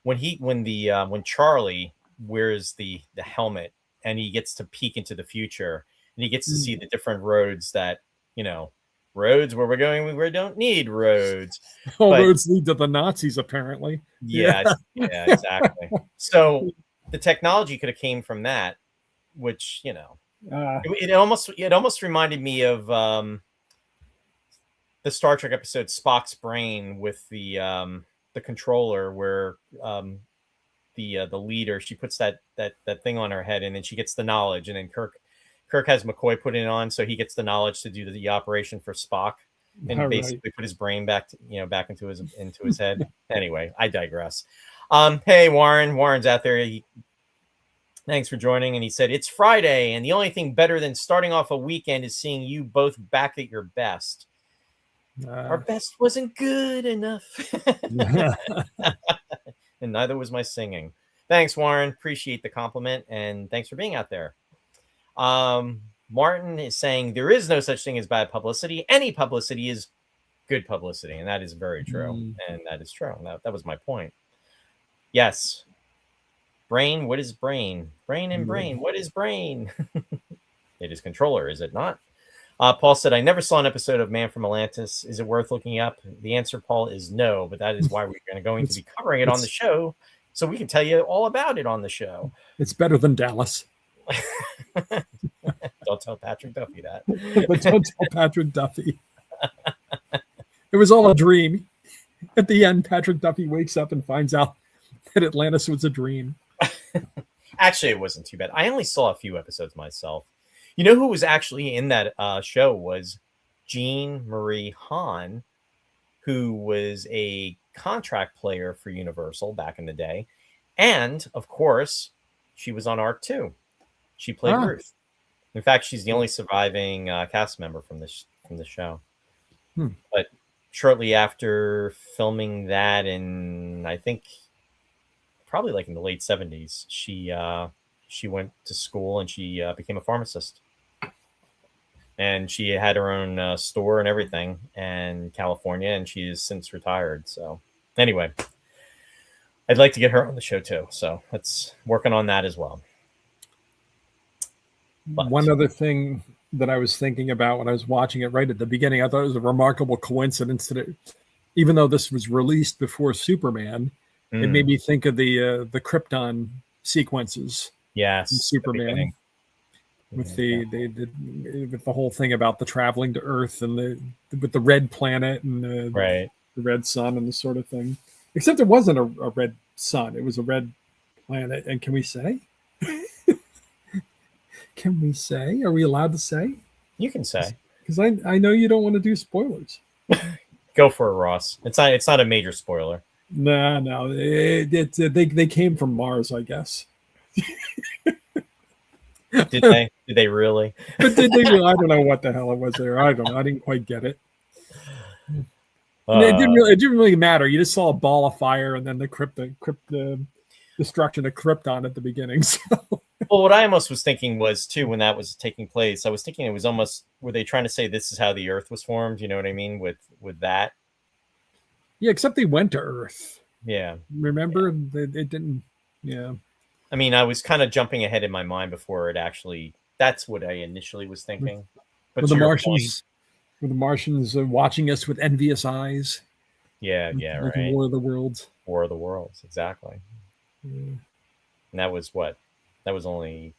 When Charlie wears the helmet and he gets to peek into the future. And he gets to see the different roads that, roads where we're going, we don't need roads. Roads lead to the Nazis, apparently. Yeah, exactly. So the technology could have came from that, which, it almost reminded me of the Star Trek episode Spock's Brain with the controller where the leader, she puts that thing on her head and then she gets the knowledge, and then Kirk has McCoy put it on, so he gets the knowledge to do the operation for Spock, and basically put his brain back into his head. Anyway, I digress. Hey, Warren's out there. Thanks for joining, and he said it's Friday, and the only thing better than starting off a weekend is seeing you both back at your best. Our best wasn't good enough, and neither was my singing. Thanks, Warren. Appreciate the compliment, and thanks for being out there. Martin is saying there is no such thing as bad publicity. Any publicity is good publicity, and that is very true. And that is true. That was my point. Yes. Brain, what is brain? Brain and brain. What is brain? It is controller, is it not? Paul said, I never saw an episode of Man from Atlantis. Is it worth looking up? The answer, Paul, is no, but that is why we're going to be covering it on the show, so we can tell you all about it on the show. It's better than Dallas. Don't tell Patrick Duffy that. But don't tell Patrick Duffy. It was all a dream. At the end, Patrick Duffy wakes up and finds out that Atlantis was a dream. Actually, it wasn't too bad. I only saw a few episodes myself. You know who was actually in that show was Jean Marie Hahn, who was a contract player for Universal back in the day. And, of course, she was on Arc 2. She played Ruth. In fact, she's the only surviving cast member from this show. But shortly after filming that in, I think, probably like in the late 70s, she went to school and she became a pharmacist. And she had her own store and everything in California, and she has since retired. So anyway, I'd like to get her on the show too. So let's working on that as well. But one other thing that I was thinking about when I was watching it right at the beginning, I thought it was a remarkable coincidence that even though this was released before Superman, it made me think of the Krypton sequences. Yes, in Superman. With with the whole thing about the traveling to Earth and with the red planet and the red sun and the sort of thing. Except it wasn't a red sun; it was a red planet. And can we say? Can we say? Are we allowed to say? You can say, because I know you don't want to do spoilers. Go for it, Ross. It's not a major spoiler. No, they came from Mars, I guess. Did they? Did they really? But did they really? I don't know what the hell it was there. I don't know. I didn't quite get it. It didn't really matter. You just saw a ball of fire and then the destruction of Krypton at the beginning. So. Well, what I almost was thinking was too when that was taking place, I was thinking it was almost, were they trying to say this is how the Earth was formed? You know what I mean with that? Yeah, except they went to Earth. Yeah. Remember? It didn't. Yeah. I mean, I was kind of jumping ahead in my mind before it actually. That's what I initially was thinking. But were the Martians watching us with envious eyes? Yeah, like right. War of the Worlds. War of the Worlds, exactly. Yeah. And that was what? That was only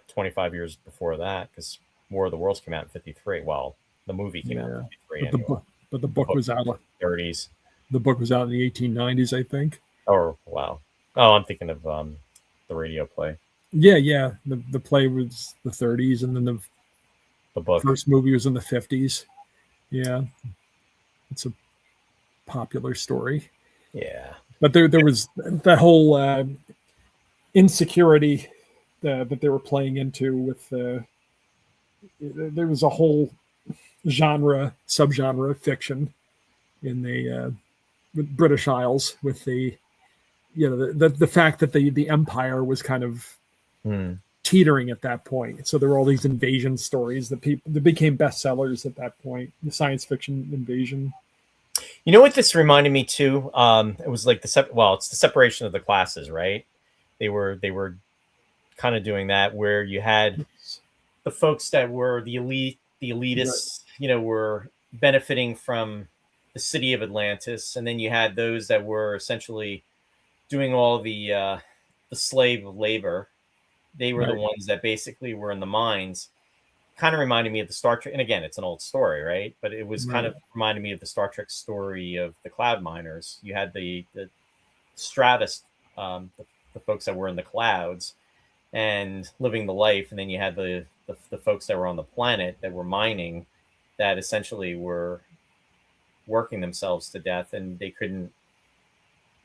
25 years before that, because War of the Worlds came out in 53. Well, the movie came out in 53. But the book was out in the 30s. The book was out in the 1890s, I think. Oh, wow. Oh, I'm thinking of the radio play. Yeah. The play was the 30s, and then the book. First movie was in the 50s. Yeah. It's a popular story. Yeah. But there was that whole insecurity that they were playing into with there was a whole subgenre of fiction in the British Isles with the fact that the empire was kind of teetering at that point. So there were all these invasion stories that became bestsellers at that point. The science fiction invasion. You know what this reminded me too? It was like it's the separation of the classes, right? They were kind of doing that where you had the folks that were the elitists, right. Were benefiting from the city of Atlantis, and then you had those that were essentially doing all the slave labor. They were the ones that basically were in the mines. Kind of reminded me of the Star Trek, and again, it's an old story, right? But it was kind of reminded me of the Star Trek story of the cloud miners. You had the stratus, the folks that were in the clouds and living the life, and then you had the folks that were on the planet that were mining, that essentially were working themselves to death, and they couldn't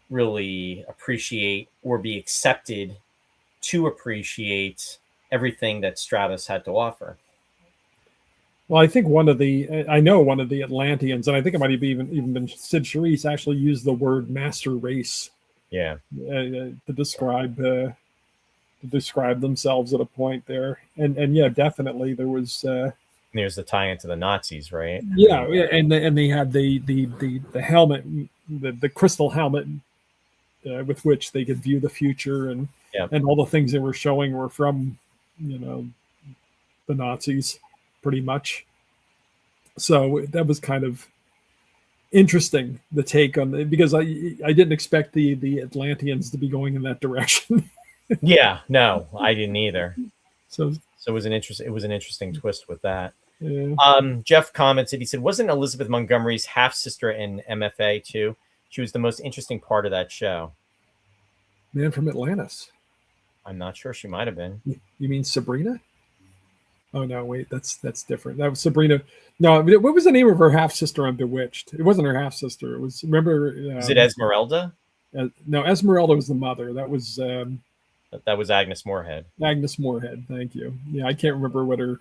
really appreciate or be accepted to appreciate everything that Stratus had to offer. Well, I think one of the Atlanteans, and I think it might have even been Sid Charisse, actually used the word master race. Yeah. To describe describe themselves at a point there. And yeah, definitely there was. There's the tie into the Nazis, right? Yeah, and they had the helmet, the crystal helmet, with which they could view the future, and all the things they were showing were from, the Nazis, pretty much. So that was kind of interesting, the take on it, because I didn't expect the Atlanteans to be going in that direction. Yeah, no, I didn't either. So it was an interesting twist with that. Yeah. Jeff commented, he said, wasn't Elizabeth Montgomery's half sister in MFA too? She was the most interesting part of that show. Man from Atlantis. I'm not sure. She might have been. You mean Sabrina? Oh no, wait, that's different. That was Sabrina. No, what was the name of her half sister on Bewitched? It wasn't her half sister. It was, remember? Was it Esmeralda? No, Esmeralda was the mother. That was Agnes Moorehead. Agnes Moorehead. Thank you. Yeah, I can't remember what her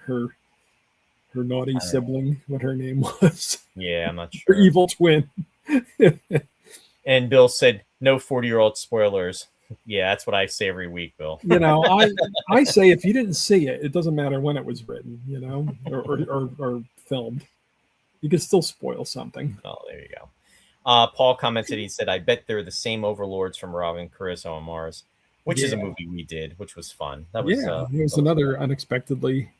naughty sibling, what her name was. Yeah, I'm not sure. Her evil twin. And Bill said, "No 40-year-old spoilers." Yeah, that's what I say every week, Bill. I say if you didn't see it, it doesn't matter when it was written, or filmed. You can still spoil something. Oh, there you go. Paul commented, he said, "I bet they're the same overlords from Robin Crusoe on Mars," which is a movie we did, which was fun. That was it was another unexpectedly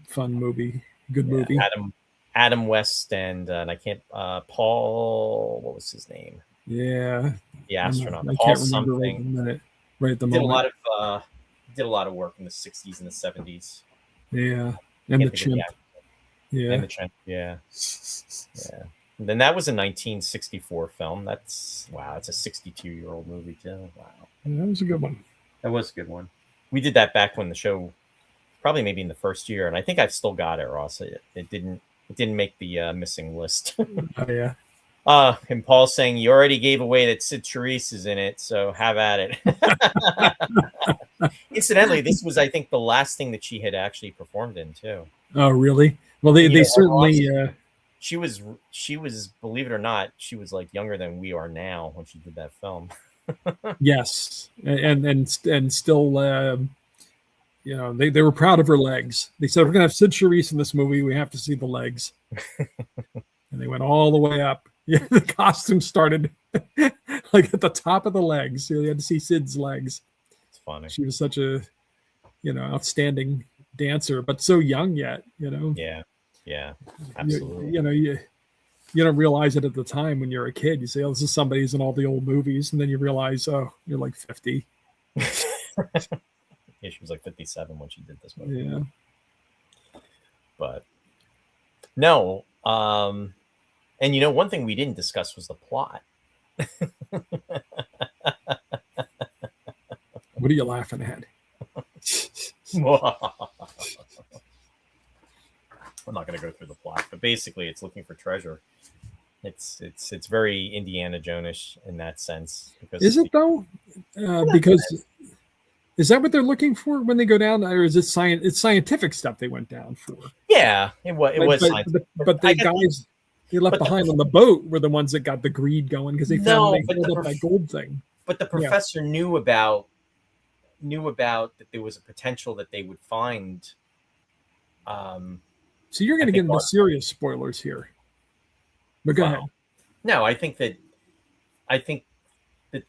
fun movie. Good movie. Adam West and I can't Paul, what was his name? Yeah. The astronaut. I Paul can't remember something. Right at the moment. Did a lot of work in the 60s and the 70s. Yeah. And the chimp. Yeah. And the chimp. Yeah. Yeah. And then that was a 1964 film. That's a 62-year-old movie too. Wow. Yeah, that was a good one. That was a good one. We did that back when the show, probably maybe in the first year, and I think I've still got it, Ross. It didn't make the missing list. Oh yeah. And Paul's saying, you already gave away that Sid Charisse is in it, so have at it. Incidentally, this was, I think, the last thing that she had actually performed in too. Oh, really? Well, they certainly. She was, believe it or not, she was like younger than we are now when she did that film. Yes, and still, they were proud of her legs. They said, we're gonna have Sid Charisse in this movie. We have to see the legs. And they went all the way up. Yeah, the costume started like at the top of the legs. You had to see Sid's legs. It's funny. She was such a, outstanding dancer, but so young yet. Yeah, absolutely. You don't realize it at the time when you're a kid. You say, "Oh, this is somebody who's in all the old movies," and then you realize, "Oh, you're like 50." Yeah, she was like 57 when she did this movie. Yeah, but no. And one thing we didn't discuss was the plot. What are you laughing at? I'm not going to go through the plot, but basically, it's looking for treasure. It's very Indiana Jones-ish in that sense. Is it though? Because is that what they're looking for when they go down, or is it science? It's scientific stuff they went down for. Yeah, it was scientific. But the guys they left behind on the boat were the ones that got the greed going because they found that gold thing. But the professor knew about that there was a potential that they would find. So you're going to get into serious spoilers here. But go ahead. No, I think that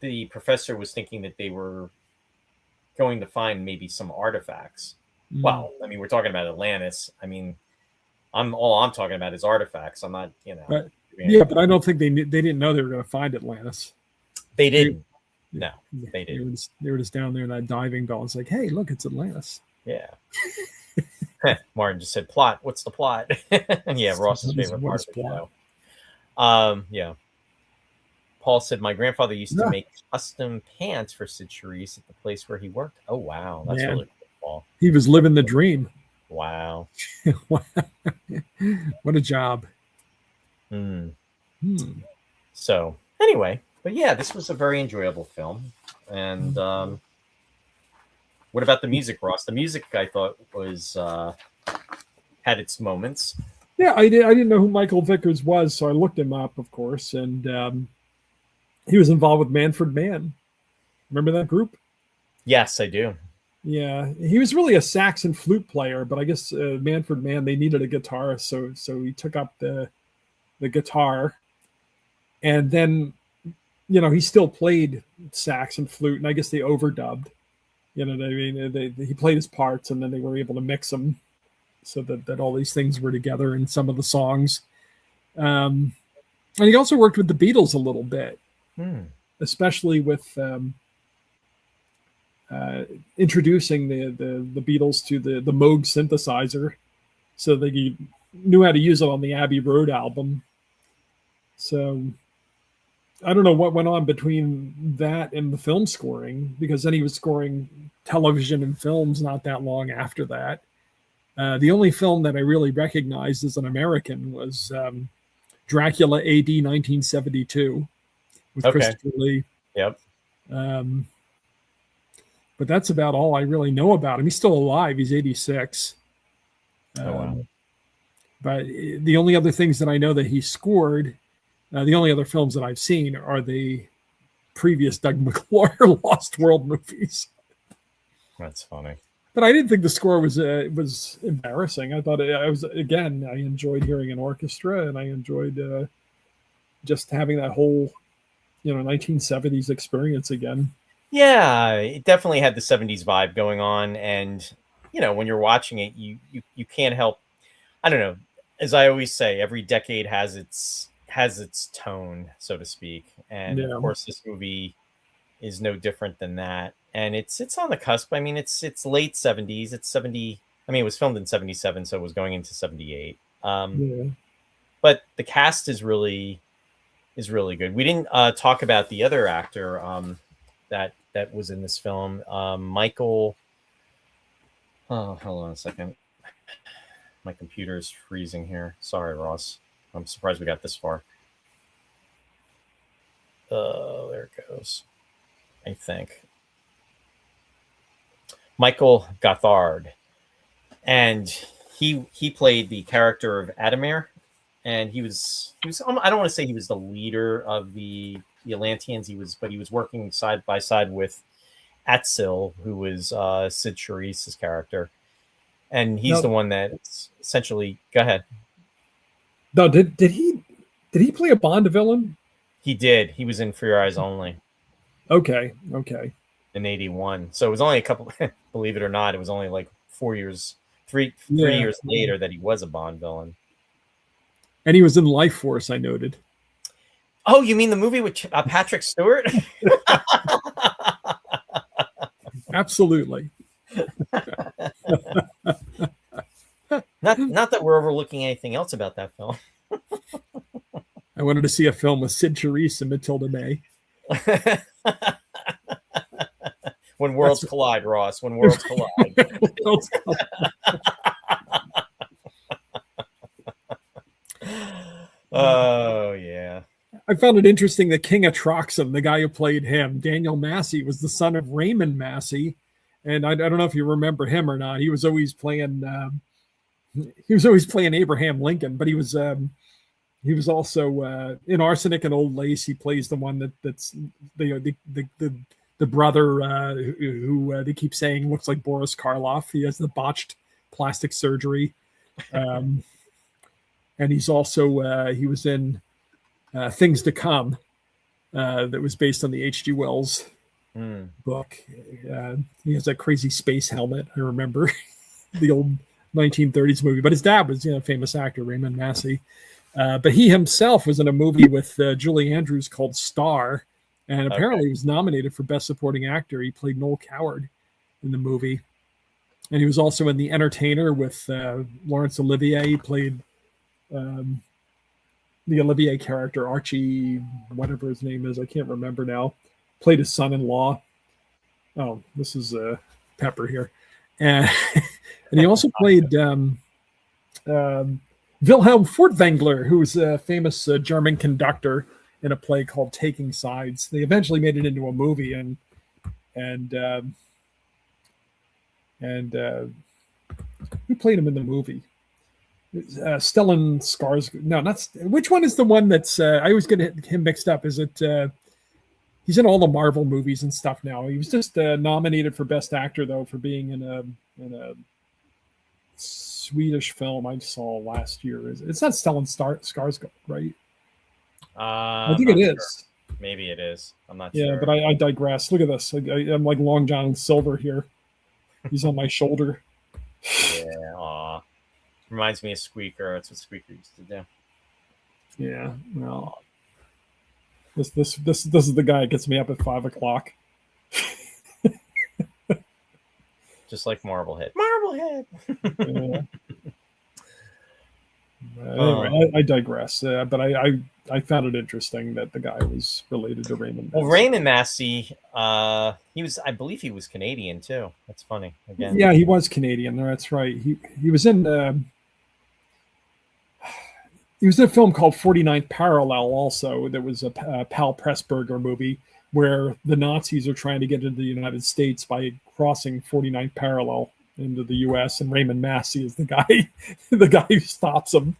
the professor was thinking that they were going to find maybe some artifacts. Mm. Well, I mean, we're talking about Atlantis. I mean, I'm talking about is artifacts. I'm not, But, but I don't think they didn't know they were going to find Atlantis. They didn't. No, they didn't. They were just down there in that diving bell. It's like, hey, look, it's Atlantis. Yeah. Martin just said, "Plot. What's the plot?" Yeah, Ross's favorite part of the show. Yeah. Paul said, "My grandfather used to make custom pants for Sid Charisse at the place where he worked." Oh wow, that's really cool, Paul. He was living the dream. Wow. What a job. So anyway, but yeah, this was a very enjoyable film. And what about the music, Ross? The music I thought was had its moments. Yeah, I didn't know who Michael Vickers was, so I looked him up, of course, and he was involved with Manfred Mann. Remember that group? Yes, I do. Yeah, he was really a sax and flute player, but I guess Manfred Mann, they needed a guitarist, so he took up the guitar, and then he still played sax and flute, and I guess they overdubbed. You know what I mean? He played his parts, and then they were able to mix them so that all these things were together in some of the songs. And he also worked with the Beatles a little bit, especially with introducing the Beatles to the Moog synthesizer, so that he knew how to use it on the Abbey Road album. So I don't know what went on between that and the film scoring, because then he was scoring television and films not that long after that. The only film that I really recognized as an American was Dracula AD 1972 with Christopher Lee. Yep. But that's about all I really know about him. He's still alive. He's 86. Wow. But the only other things that I know that he scored, the only other films that I've seen are the previous Doug McClure Lost World movies. That's funny. But I didn't think the score was embarrassing. I thought I enjoyed hearing an orchestra, and I enjoyed just having that whole 1970s experience again. Yeah, it definitely had the 70s vibe going on, and when you're watching it, you can't help. I don't know. As I always say, every decade has its tone, so to speak, and of course, this movie is no different than that. And it's on the cusp. I mean, it's late 70s. It's 70. I mean, it was filmed in 77, so it was going into 78. But the cast is really good. We didn't talk about the other actor that was in this film, Michael. Oh, hold on a second. My computer's freezing here. Sorry, Ross. I'm surprised we got this far. There it goes. I think. Michael Gothard, and he played the character of Adamir, and he was I don't want to say he was the leader of the Atlanteans. He was working side by side with Atsil, who was Sid Charise's character, and he's the one that essentially. Go ahead. No, did he play a Bond villain? He did. He was in For Your Eyes Only. Okay. In 81. So it was only a couple, believe it or not, it was only like 4 years, three years later that he was a Bond villain. And he was in Life Force, I noted. Oh, you mean the movie with Patrick Stewart? Absolutely. Not that we're overlooking anything else about that film. I wanted to see a film with Sid Charisse and Matilda May. When worlds collide, Ross. When worlds collide. Oh, yeah. I found it interesting that King Atroxum, the guy who played him, Daniel Massey, was the son of Raymond Massey. And I don't know if you remember him or not. He was always playing Abraham Lincoln, but he was also in Arsenic and Old Lace. He plays the one that's the brother who they keep saying looks like Boris Karloff. He has the botched plastic surgery, and he's also he was in Things to Come, that was based on the H.G. Wells book. He has that crazy space helmet. I remember the old 1930s movie, but his dad was a famous actor, Raymond Massey. But he himself was in a movie with Julie Andrews called Star, and apparently he was nominated for Best Supporting Actor. He played Noel Coward in the movie. And he was also in The Entertainer with Laurence Olivier. He played the Olivier character, Archie, whatever his name is. I can't remember now. Played his son-in-law. Oh, this is Pepper here. And he also played Wilhelm Furtwängler, who was a famous German conductor in a play called Taking Sides. They eventually made it into a movie, and who played him in the movie? Stellan Skarsgård. No, not which one is the one that's I always get him mixed up. Is it He's in all the Marvel movies and stuff now. He was just nominated for Best Actor though for being in a Swedish film I saw last year. It's not Stellan Skarsgård, right? I think it is. Sure. Maybe it is. I'm not sure. Yeah, but I digress. Look at this. I'm like Long John Silver here. He's on my shoulder. Yeah. Aw. Reminds me of Squeaker. That's what Squeaker used to do. Yeah. Well, this is the guy that gets me up at 5 o'clock. Just like Marblehead. Marblehead. Yeah. Anyway, I digress. But I found it interesting that the guy was related to Raymond Massey. Well, Raymond Massey, I believe he was Canadian too. That's funny. Again. Yeah, he was Canadian. That's right. He was in a film called 49th Parallel also. There was a Pal Pressburger movie where the Nazis are trying to get into the United States by crossing 49th Parallel into the U.S. and Raymond Massey is the guy who stops them.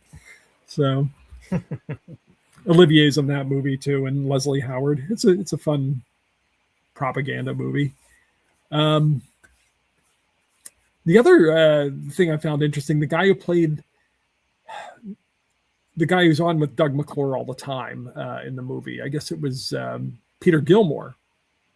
So Olivier's in that movie too, and Leslie Howard. It's a fun propaganda movie. The other thing I found interesting, the guy who's on with Doug McClure all the time in the movie, I guess it was Peter Gilmore,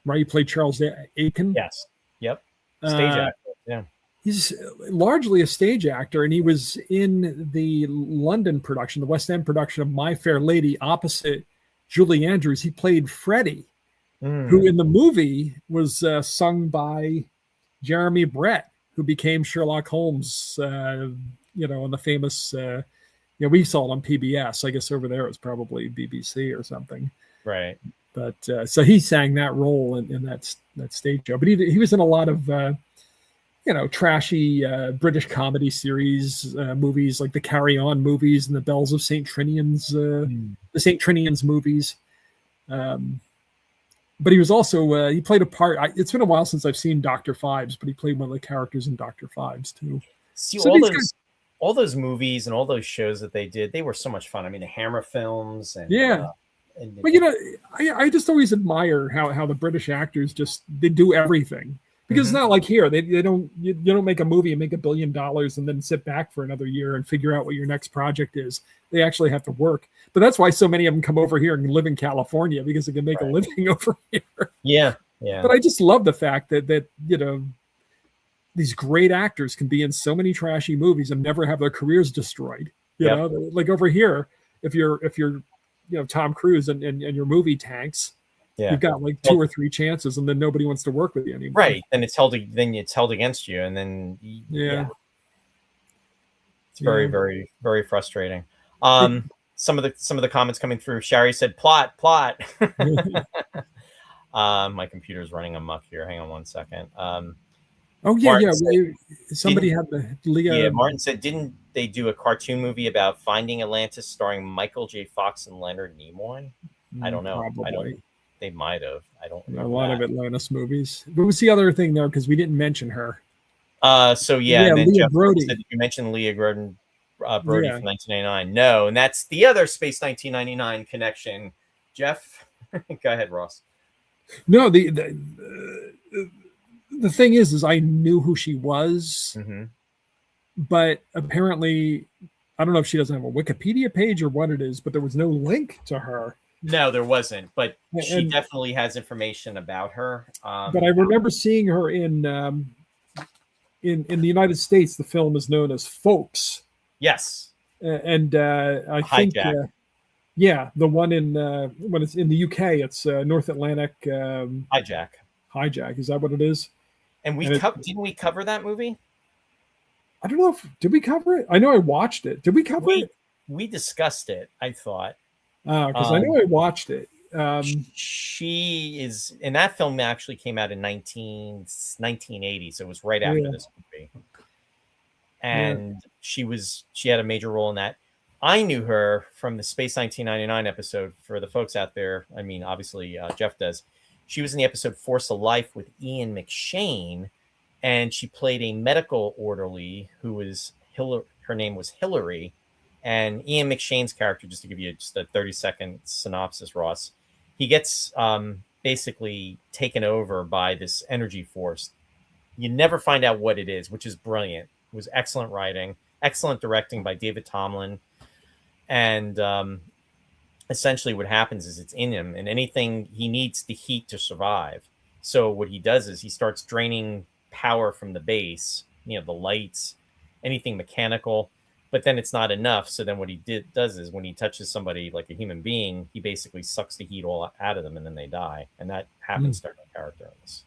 right? He played Charles Aiken. Yes. Yep. Stage actor. Yeah. He's largely a stage actor, and he was in the London production, the West End production of My Fair Lady, opposite Julie Andrews. He played Freddie, who in the movie was sung by Jeremy Brett, who became Sherlock Holmes, in the famous, we saw it on PBS. I guess over there it was probably BBC or something. Right. But so he sang that role in that stage show. But he was in a lot of trashy British comedy series movies like the Carry On movies and the Bells of St. Trinian's, the St. Trinian's movies. But he was also, he played a part. It's been a while since I've seen Dr. Phibes, but he played one of the characters in Dr. Phibes too. See, all those movies and all those shows that they did, they were so much fun. I mean, the Hammer films. And, yeah. But, I just always admire how the British actors they do everything. Because it's not like here, you don't make a movie and make $1 billion and then sit back for another year and figure out what your next project is. They actually have to work. But that's why so many of them come over here and live in California, because they can make a living over here. Yeah, yeah. But I just love the fact that these great actors can be in so many trashy movies and never have their careers destroyed. You know, like over here, if you're Tom Cruise and your movie tanks. Yeah. You've got like 2 or 3 chances, and then nobody wants to work with you anymore. Right, and it's held against you, and then it's very, very, very frustrating. Some of the comments coming through. Shari said, "Plot." My computer's running amok here. Hang on one second. Somebody had the Lea. Yeah, Martin said, didn't they do a cartoon movie about finding Atlantis starring Michael J. Fox and Leonard Nimoy? I don't know. Probably. They might have. I don't know. A lot of Atlantis movies. What was the other thing there? Because we didn't mention her. And then Lea Jeff Brodie. said you mentioned Lea Brodie from 1999. No, and that's the other Space 1999 connection. Jeff, go ahead, Ross. No, the thing is I knew who she was, but apparently, I don't know if she doesn't have a Wikipedia page or what it is, but there was no link to her. No, there wasn't, but she definitely has information about her. But I remember seeing her in the United States. The film is known as Folks. Yes, and I think, the one in when it's in the UK, it's North Atlantic. Hijack. Is that what it is? And didn't we cover that movie? I don't know did we cover it? I know I watched it. Did we cover it? We discussed it, I thought. Because I know I watched it. She is in that film. Actually, came out in 1980, so it was right after this movie. And she had a major role in that. I knew her from the Space 1999 episode. For the folks out there, I mean, obviously Jeff does. She was in the episode Force of Life with Ian McShane, and she played a medical orderly who was her name was Hillary. And Ian McShane's character, just to give you just a 30-second synopsis, Ross, he gets basically taken over by this energy force. You never find out what it is, which is brilliant. It was excellent writing, excellent directing by David Tomlin. And essentially what happens is it's in him, and anything he needs the heat to survive. So what he does is he starts draining power from the base, the lights, anything mechanical, but then it's not enough. So then what he does is when he touches somebody like a human being, he basically sucks the heat all out of them, and then they die. And that happens to her character in this.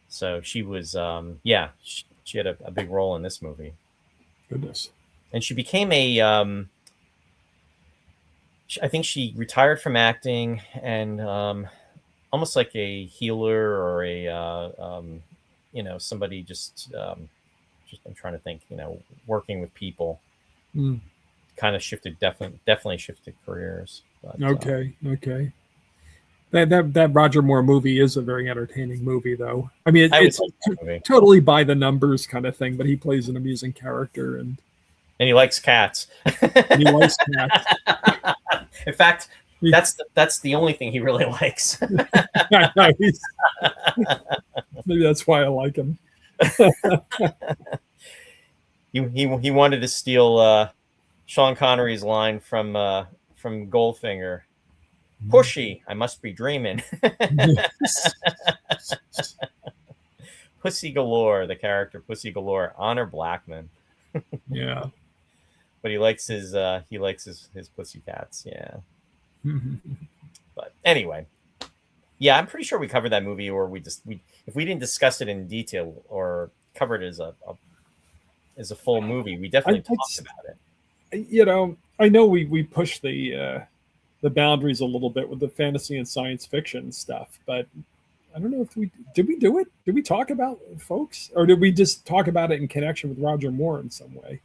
So she was, she had a big role in this movie. Goodness. And she became I think she retired from acting and almost like a healer or somebody just I'm trying to think, working with people. Kind of definitely shifted careers. But, okay. That Roger Moore movie is a very entertaining movie, though. I mean, it's totally by the numbers kind of thing, but he plays an amusing character, and he likes cats. And he likes cats. In fact, that's the only thing he really likes. Maybe that's why I like him. He wanted to steal Sean Connery's line from Goldfinger. Pushy, I must be dreaming. Pussy Galore, the character Pussy Galore, Honor Blackman. Yeah. But he likes his pussy cats, yeah. But anyway, yeah, I'm pretty sure we covered that movie, or if we didn't discuss it in detail or cover it as a full movie, we definitely talked about it. I know we pushed the boundaries a little bit with the fantasy and science fiction stuff, but I don't know if we do it. Did we talk about folks, or did we just talk about it in connection with Roger Moore in some way?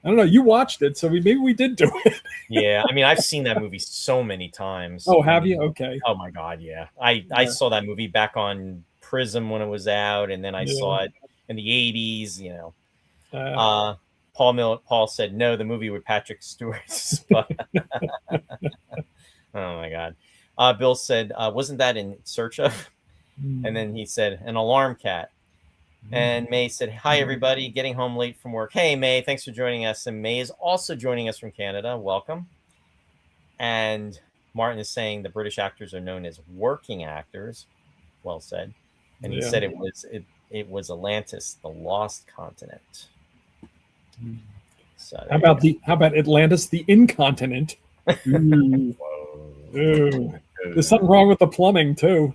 I don't know. You watched it, so maybe we did do it. Yeah, I mean, I've seen that movie so many times. Oh, have you? Okay. Oh my God, yeah. I saw that movie back on Prism when it was out, and then I saw it in the 80s. Paul said no, the movie with Patrick Stewart. But oh my God. Bill said, wasn't that In Search Of? And then he said, An Alarm Cat. And May said, hi, everybody. Getting home late from work. Hey, May, thanks for joining us. And May is also joining us from Canada. Welcome. And Martin is saying the British actors are known as working actors. Well said. And he said it was Atlantis, the lost continent. So how about Atlantis, the incontinent? Ooh. Ooh. There's something wrong with the plumbing too.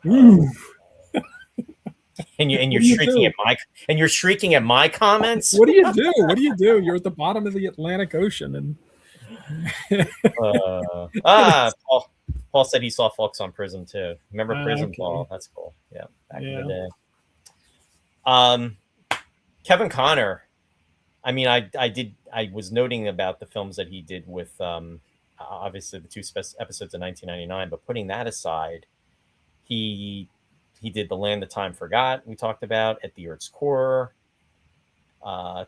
Ooh. And you're shrieking at my comments. What do you do? What do you do? You're at the bottom of the Atlantic Ocean, and Paul said he saw Folks on Prism too. Remember Prism, okay. Paul? That's cool. Yeah, back in the day. Kevin Conner. I mean, I was noting about the films that he did with obviously the two episodes of 1999, but putting that aside, he did The Land That Time Forgot, we talked about, At the Earth's Core,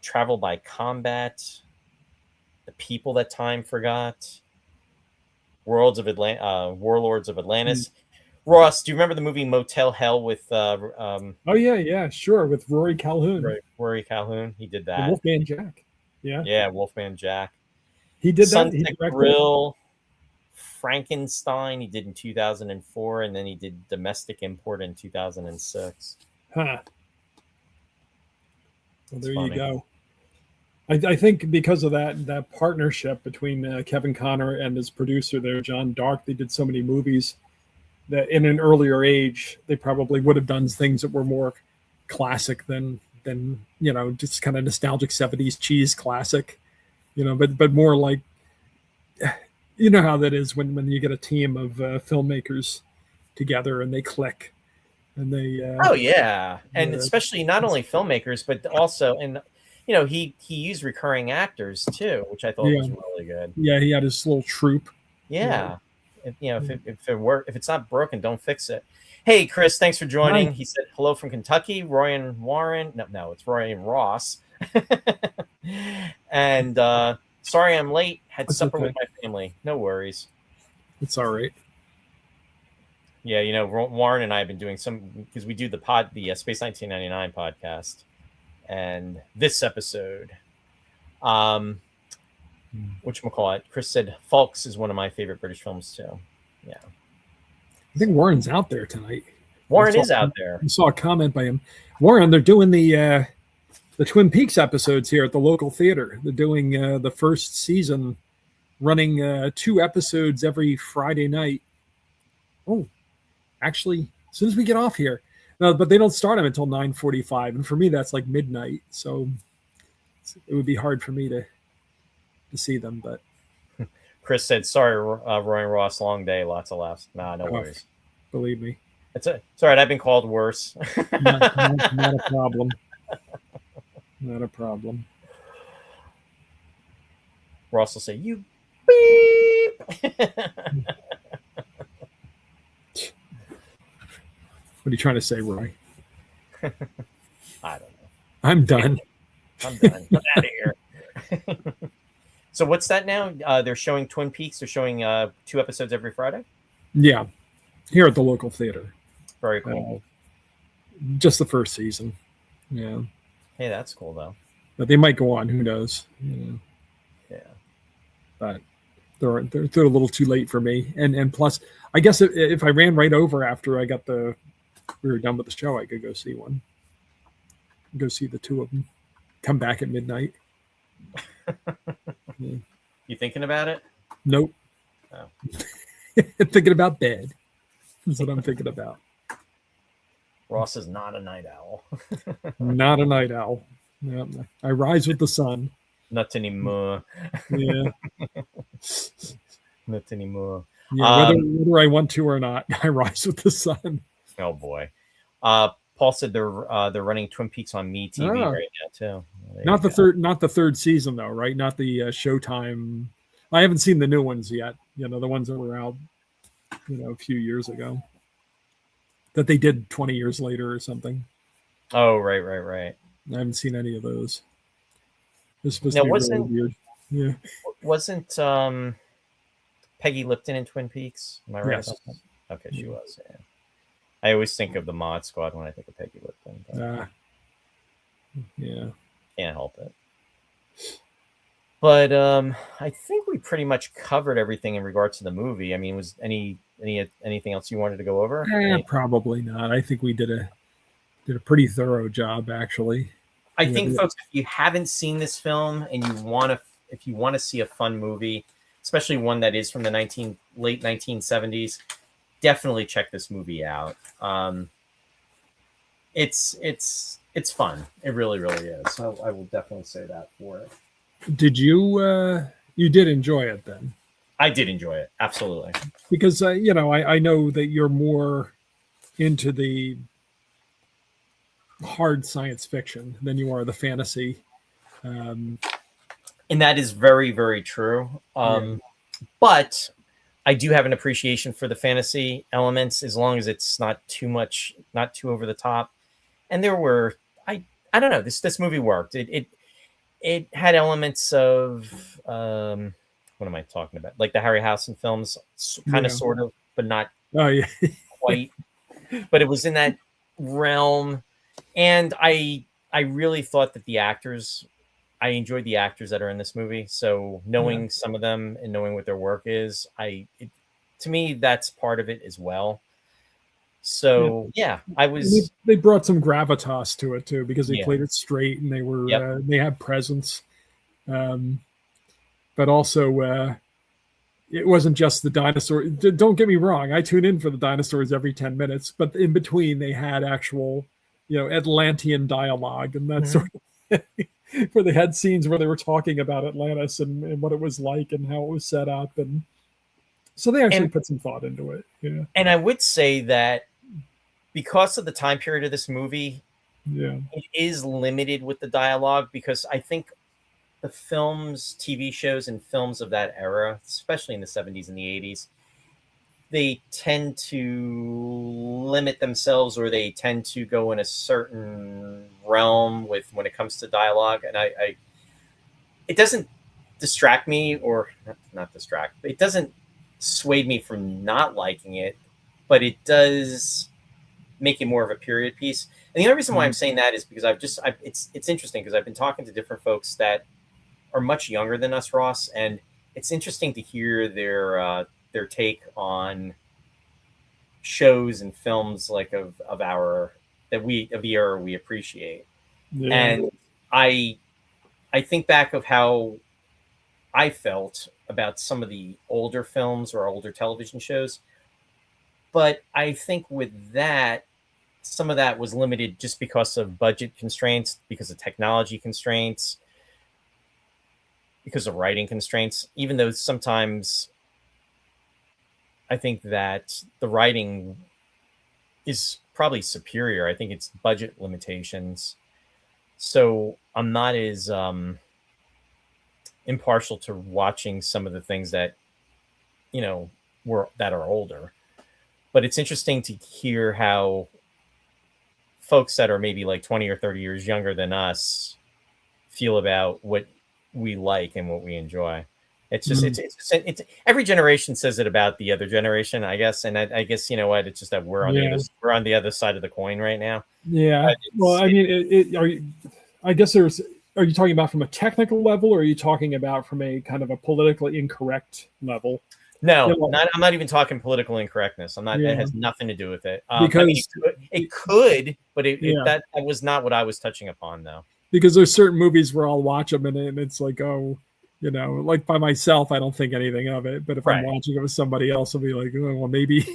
Travel by Combat, The People That Time Forgot, Warlords of Atlantis. Ross, do you remember the movie Motel Hell with oh yeah, sure, with Rory Calhoun. Rory Calhoun, he did that. Wolfman Jack. Yeah, Wolfman Jack. He did Sunset that. Grill, Frankenstein, he did in 2004, and then he did Domestic Import in 2006. Huh. Well, there you go. I think because of that partnership between Kevin Conner and his producer there, John Dark, they did so many movies that in an earlier age, they probably would have done things that were more classic than just kind of nostalgic 70s cheese classic, but more like, you know how that is when you get a team of filmmakers together and they click and they and especially not only filmmakers but also, and he used recurring actors too, which I thought was really good. He had his little troupe. If it's not broken, don't fix it. Hey Chris, thanks for joining. Hi. He said hello from Kentucky. Roy and Warren. No, it's Roy and Ross. And sorry I'm late. Had supper with my family. No worries. It's all right. Yeah, you know, Warren and I have been doing some, because we do the Space 1999 podcast, and this episode, whatchamacallit, Chris said Falks is one of my favorite British films too. Yeah, I think Warren's out there tonight. Warren is out there. I saw a comment by him. Warren, they're doing the Twin Peaks episodes here at the local theater. They're doing the first season, running 2 episodes every Friday night. Oh, actually, as soon as we get off here. No, but they don't start them until 9:45, and for me that's like midnight. So it would be hard for me to see them. But Chris said, "Sorry, Roy and Ross, long day, lots of laughs." Nah, no worries. Believe me, it's all right. I've been called worse. not a problem. Not a problem. Ross will say, "You beep." What are you trying to say, Roy? I don't know. I'm done. I'm done. I'm out of here. So what's that now? They're showing Twin Peaks. They're showing 2 episodes every Friday? Yeah. Here at the local theater. Very cool. Just the first season. Yeah. Hey, that's cool, though. But they might go on. Who knows? Yeah. But they're a little too late for me. And plus, I guess if I ran right over after we were done with the show, I could go see one. Go see the 2 of them. Come back at midnight. Yeah. You thinking about it? Nope. Oh. Thinking about bed. That's what I'm thinking about. Ross is not a night owl. Not a night owl. Yeah. I rise with the sun. Not anymore. Yeah. Not anymore. Yeah, whether I want to or not, I rise with the sun. Oh boy. Paul said they're running Twin Peaks on MeTV right now too. Not the third season though, right? Not the Showtime. I haven't seen the new ones yet. You know, the ones that were out, a few years ago. That they did 20 years later or something. Oh, right. I haven't seen any of those. This was really weird. Yeah. Wasn't Peggy Lipton in Twin Peaks? Am I right? Yes. Okay, she was. Yeah. I always think of the Mod Squad when I think of Peggy Lipton. Yeah. Can't help it. But I think we pretty much covered everything in regards to the movie. I mean, was anything else you wanted to go over? Probably not. I think we did a pretty thorough job, actually. I think, folks, if you haven't seen this film and if you want to see a fun movie, especially one that is from the late 1970s, definitely check this movie out. It's fun. It really, really is. So I will definitely say that for it. Did you did enjoy it then? I did enjoy it. Absolutely. Because, I know that you're more into the hard science fiction than you are the fantasy. And that is very, very true. But I do have an appreciation for the fantasy elements, as long as it's not too much, not too over the top. And there were, I don't know, this movie worked. It had elements of, what am I talking about? Like the Harryhausen films, kind of, sort of, but not quite. But it was in that realm. And I really thought that I enjoyed the actors that are in this movie. So knowing some of them and knowing what their work is, to me, that's part of it as well. So I was. They brought some gravitas to it too, because they played it straight and they were they had presence, but also it wasn't just the dinosaur. Don't get me wrong, I tune in for the dinosaurs every 10 minutes, but in between they had actual, Atlantean dialogue and that sort of thing, where they had scenes where they were talking about Atlantis and what it was like and how it was set up, and so they actually put some thought into it. Yeah, and I would say that, because of the time period of this movie, it is limited with the dialogue, because I think the films, TV shows, and films of that era, especially in the 70s and the 80s, they tend to limit themselves, or they tend to go in a certain realm when it comes to dialogue. And it doesn't distract me, or not distract, but it doesn't sway me from not liking it. but it does make it more of a period piece. And the only reason why I'm saying that is because it's interesting because I've been talking to different folks that are much younger than us, Ross, and it's interesting to hear their take on shows and films like of the era we appreciate. Yeah. And I think back of how I felt about some of the older films or older television shows, but I think with that, some of that was limited just because of budget constraints, because of technology constraints, because of writing constraints, even though sometimes I think that the writing is probably superior. I think it's budget limitations. So I'm not as impartial to watching some of the things that, that are older. But it's interesting to hear how folks that are maybe like 20 or 30 years younger than us feel about what we like and what we enjoy. It's just, it's every generation says it about the other generation, I guess. And I guess, you know what, it's just that we're on the other side of the coin right now. Yeah. Well, I mean, are you talking about from a technical level, or are you talking about from a kind of a politically incorrect level? No, I'm not even talking political incorrectness. I'm not. It has nothing to do with it. Because it could, but that was not what I was touching upon, though. Because there's certain movies where I'll watch them and it's like, oh, like by myself, I don't think anything of it. But if I'm watching it with somebody else, I'll be like, oh, well, maybe,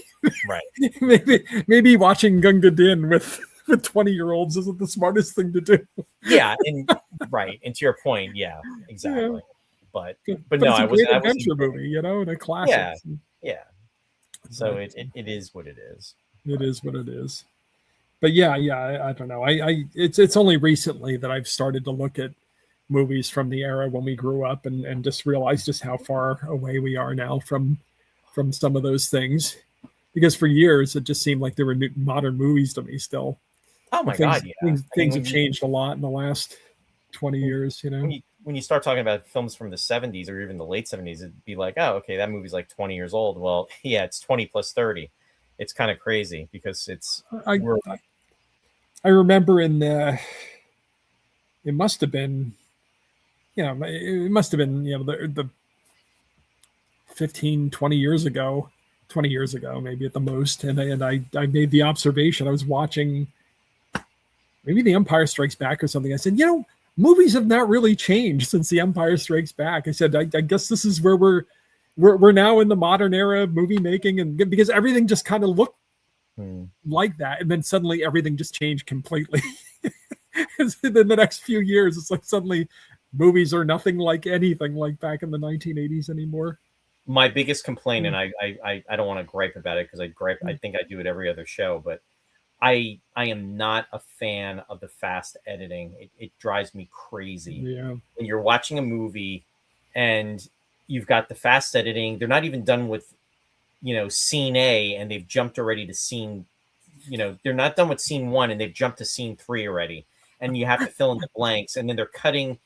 maybe watching Gunga Din with 20-year-olds isn't the smartest thing to do. Yeah, and and to your point, yeah, exactly. Yeah. But no, I wasn't. Adventure movie, and a classic. Yeah. So it is what it is. It is what it is. But I don't know. It's only recently that I've started to look at movies from the era when we grew up and just realized just how far away we are now from some of those things. Because for years it just seemed like they were modern movies to me still. Oh my God! Yeah, things have changed a lot in the last 20 years. When you start talking about films from the 70s or even the late 70s, it'd be like, oh, okay, that movie's like 20 years old. Well, yeah, it's 20 plus 30. It's kind of crazy because it's. I remember it must have been, the 15, 20 years ago, maybe at the most. And I made the observation. I was watching maybe The Empire Strikes Back or something. I said, movies have not really changed since The Empire Strikes Back. I said, I guess this is where we're now in the modern era of movie making, and because everything just kind of looked like that, and then suddenly everything just changed completely. And then the next few years, it's like suddenly movies are nothing like anything like back in the 1980s anymore. My biggest complaint, and I don't want to gripe about it because I think I do it every other show, but I am not a fan of the fast editing. It drives me crazy. Yeah. When you're watching a movie and you've got the fast editing, they're not even done with, scene A and they've jumped already to scene, they're not done with scene 1 and they've jumped to scene 3 already. And you have to fill in the blanks, and then they're cutting,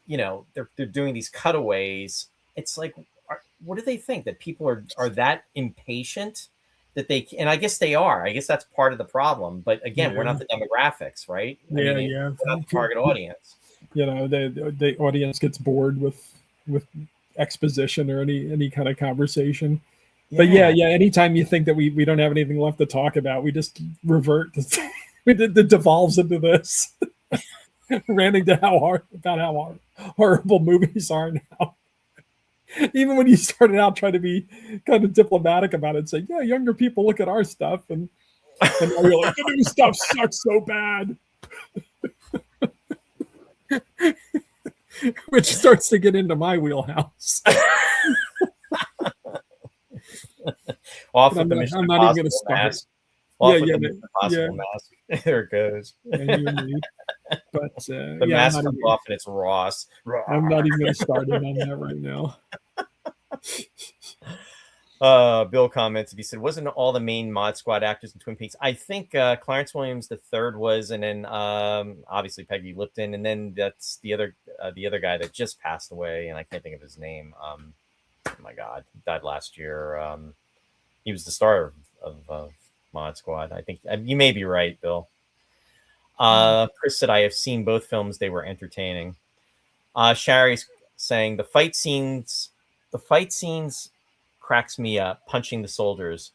they're doing these cutaways. It's like, what do they think, that people are that impatient that they, and I guess they are. I guess that's part of the problem. But again, we're not the demographics, right? We're not the target audience. The audience gets bored with exposition or any kind of conversation. But anytime you think that we don't have anything left to talk about, we just revert to it devolves into this ranting to how horrible movies are now. Even when you started out trying to be kind of diplomatic about it, saying, younger people look at our stuff, and now you're like, the new stuff sucks so bad. Which starts to get into my wheelhouse. I'm not even going to start. Mask. There it goes. But the mask comes off and it's Ross. I'm not even going to start it on that right now. Bill comments. He said, "Wasn't all the main Mod Squad actors in Twin Peaks?" I think Clarence Williams III was, and then obviously Peggy Lipton, and then that's the other guy that just passed away, and I can't think of his name. Oh my God, he died last year. He was the star of Mod Squad. I think you may be right, Bill. Chris said, I have seen both films. They were entertaining. Sherry's saying the fight scenes cracks me up, punching the soldiers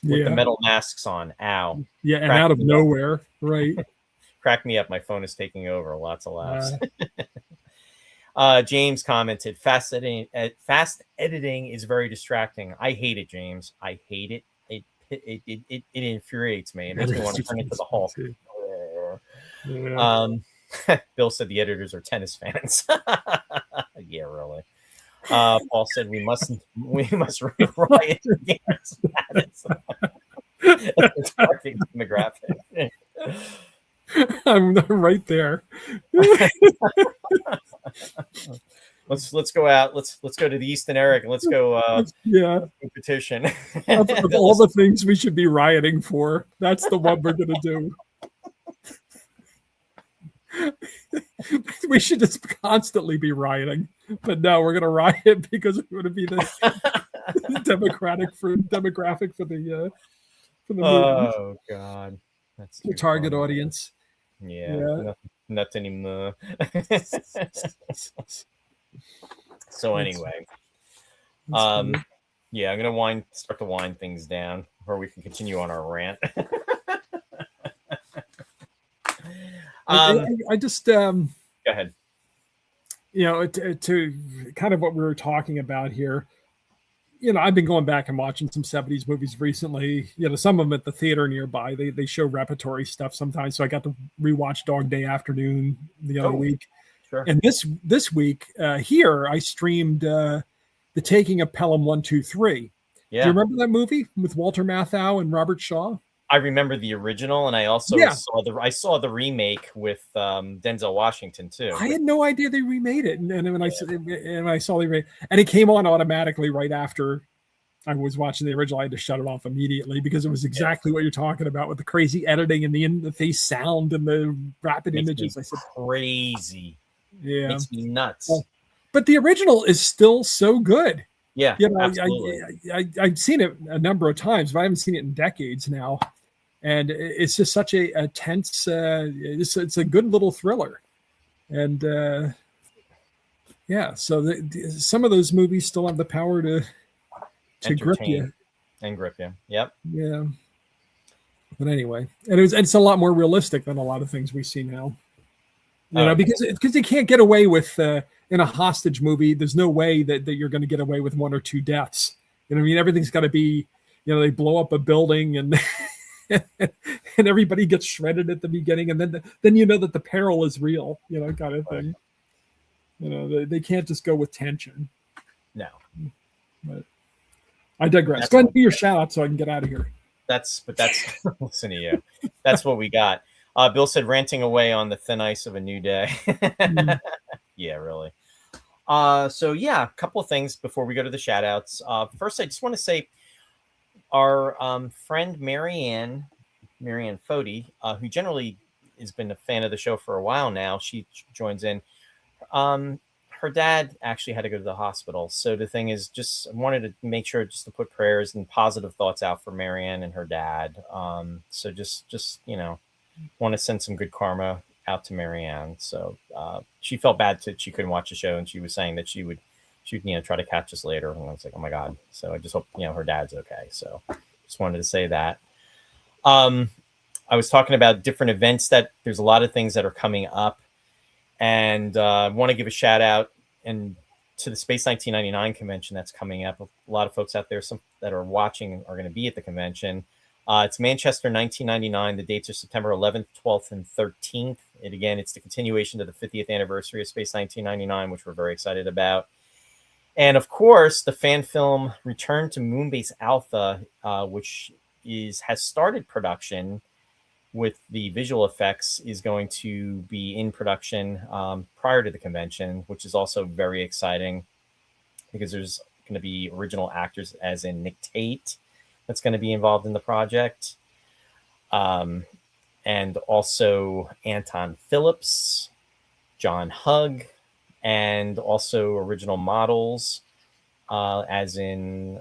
with the metal masks on. Ow. Yeah, and out of nowhere, right? Crack me up. My phone is taking over. Lots of laughs. James commented, fast editing is very distracting. I hate it, James. I hate it. It infuriates me. It makes me want to turn into the Hulk. Yeah. Bill said the editors are tennis fans. Yeah, really. Paul said we must riot against status. Demographic. I'm right there. Let's go out. Let's go to the Easton Eric and let's go petition. Of all the things we should be rioting for, that's the one we're gonna do. We should just constantly be rioting, but no, we're gonna riot because we're gonna be the demographic for the oh god, that's the target audience. Yeah. Not anymore. So anyway, I'm gonna start to wind things down, or we can continue on our rant. I just go ahead. To kind of what we were talking about here. I've been going back and watching some 70s movies recently. Some of them at the theater nearby. They show repertory stuff sometimes. So I got to rewatch Dog Day Afternoon the other week. Sure. And this week here, I streamed The Taking of Pelham 123. Yeah. Do you remember that movie with Walter Matthau and Robert Shaw? I remember the original, and I also saw the remake with Denzel Washington too. I had no idea they remade it, and when I saw the remake, and it came on automatically right after I was watching the original. I had to shut it off immediately because it was exactly what you're talking about with the crazy editing and the in-the-face sound and the rapid images. I said crazy, makes me nuts. But the original is still so good. Yeah, I've seen it a number of times, but I haven't seen it in decades now. And it's just such a tense, it's a good little thriller. And so some of those movies still have the power to grip you. And grip you. Yep. Yeah. But anyway, and it's a lot more realistic than a lot of things we see now. Because they can't get away with in a hostage movie. There's no way that you're going to get away with one or two deaths. Everything's got to be, they blow up a building and and everybody gets shredded at the beginning, and then that the peril is real, kind of thing. They can't just go with tension. No. But I digress. Go ahead and do your shout out so I can get out of here. But that's listen to you. That's what we got. Bill said ranting away on the thin ice of a new day. Yeah, really. A couple of things before we go to the shout outs. First, I just want to say our friend Marianne Fody, who generally has been a fan of the show for a while now, she joins in. Her dad actually had to go to the hospital. So the thing is, just wanted to make sure just to put prayers and positive thoughts out for Marianne and her dad. So just want to send some good karma out to Marianne. So she felt bad that she couldn't watch the show, and she was saying that she would try to catch us later. And I was like, oh my God. So I just hope, her dad's okay. So just wanted to say that. I was talking about different events that there's a lot of things that are coming up, and I want to give a shout out to the Space 1999 convention that's coming up. A lot of folks out there, some that are watching, are going to be at the convention. It's Manchester 1999. The dates are September 11th, 12th, and 13th. And again, it's the continuation to the 50th anniversary of Space 1999, which we're very excited about. And of course, the fan film Return to Moonbase Alpha, which has started production with the visual effects, is going to be in production prior to the convention, which is also very exciting because there's going to be original actors, as in Nick Tate, that's going to be involved in the project. And also Anton Phillips, John Hugg, and also original models, as in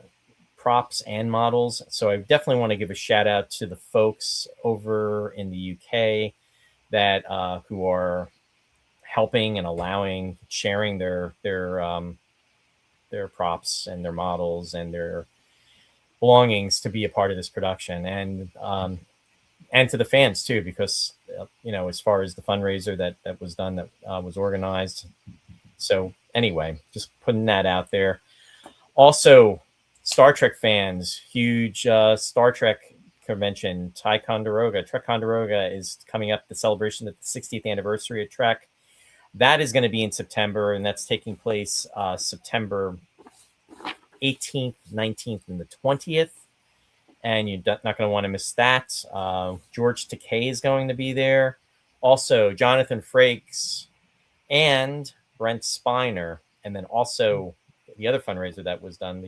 props and models. So I definitely want to give a shout out to the folks over in the UK that who are helping and allowing, sharing their props and their models and their belongings to be a part of this production, and to the fans too, because as far as the fundraiser that was done, that was organized. So anyway, just putting that out there. Also, Star Trek fans, huge Star Trek convention, Ticonderoga. Ticonderoga is coming up, the celebration of the 60th anniversary of Trek. That is going to be in September, and that's taking place September 18th, 19th, and the 20th. And you're not going to want to miss that. George Takei is going to be there. Also, Jonathan Frakes and Brent Spiner. And then also the other fundraiser that was done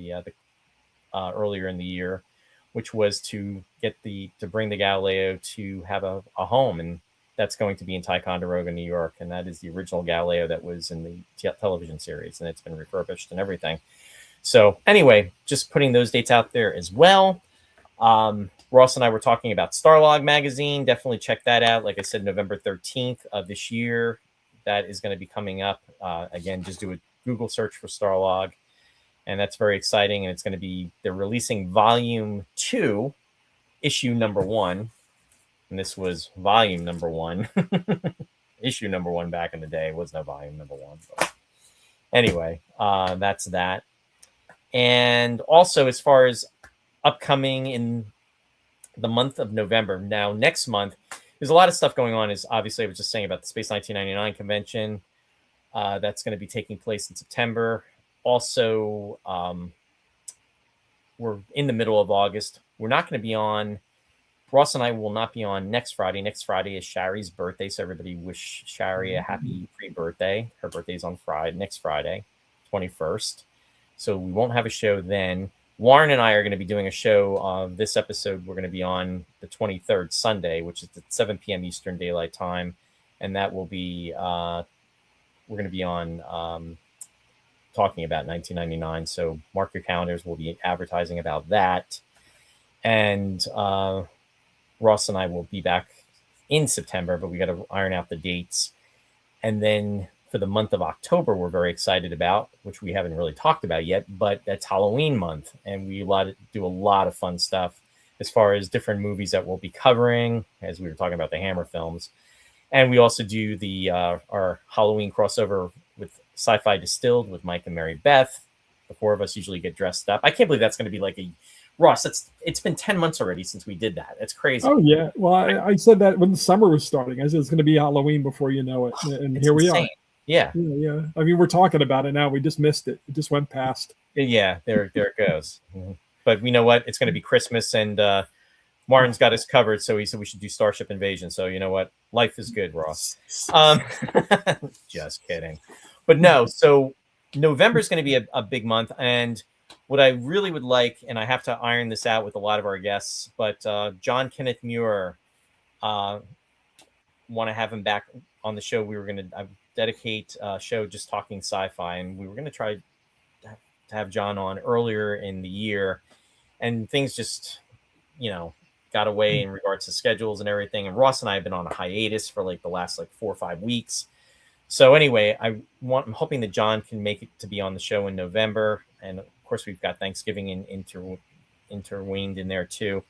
earlier in the year, which was to bring the Galileo to have a home. And that's going to be in Ticonderoga, New York. And that is the original Galileo that was in the television series. And it's been refurbished and everything. So anyway, just putting those dates out there as well. Ross and I were talking about Starlog magazine. Definitely check that out. Like I said, November 13th of this year, that is going to be coming up. Again, just do a Google search for Starlog, and that's very exciting. And it's going to be, they're releasing volume 2, issue number 1. And this was volume number 1. Issue number 1 back in the day. Was no volume number 1. But anyway, that's that. And also, as far as upcoming in the month of November, now next month, there's a lot of stuff going on. Is obviously, I was just saying about the Space 1999 convention. That's going to be taking place in September. Also, we're in the middle of August. We're not going to be on. Ross and I will not be on next Friday. Next Friday is Shari's birthday, so everybody wish Shari a happy pre-birthday. Her birthday's on next Friday, 21st. So we won't have a show then. Warren and I are going to be doing a show. This episode, we're going to be on the 23rd, Sunday, which is at 7 p.m. Eastern Daylight Time. And that will be, we're going to be on talking about 1999. So mark your calendars. We'll be advertising about that. And Ross and I will be back in September, but we got to iron out the dates. And then for the month of October, we're very excited about, which we haven't really talked about yet, but that's Halloween month. And we do a lot of fun stuff as far as different movies that we'll be covering, as we were talking about the Hammer films. And we also do our Halloween crossover with Sci-Fi Distilled with Mike and Mary Beth. The 4 of us usually get dressed up. I can't believe that's going to be like Ross, it's been 10 months already since we did that. It's crazy. Oh, yeah. Well, I said that when the summer was starting. I said it's going to be Halloween before you know it. And here we are. Yeah. Yeah. I mean, we're talking about it now. We just missed it. It just went past. Yeah, there it goes. Mm-hmm. But you know what? It's going to be Christmas, and Martin's got us covered, so he said we should do Starship Invasion. So you know what? Life is good, Ross. Just kidding. But no, so November is going to be a big month, and what I really would like, and I have to iron this out with a lot of our guests, but John Kenneth Muir, want to have him back on the show. We were going to dedicate a show just talking sci-fi, and we were going to try to have John on earlier in the year, and things just, got away in regards to schedules and everything. And Ross and I have been on a hiatus for like the last 4 or 5 weeks. So anyway, I'm hoping that John can make it to be on the show in November. And of course, we've got Thanksgiving interweaved in there too.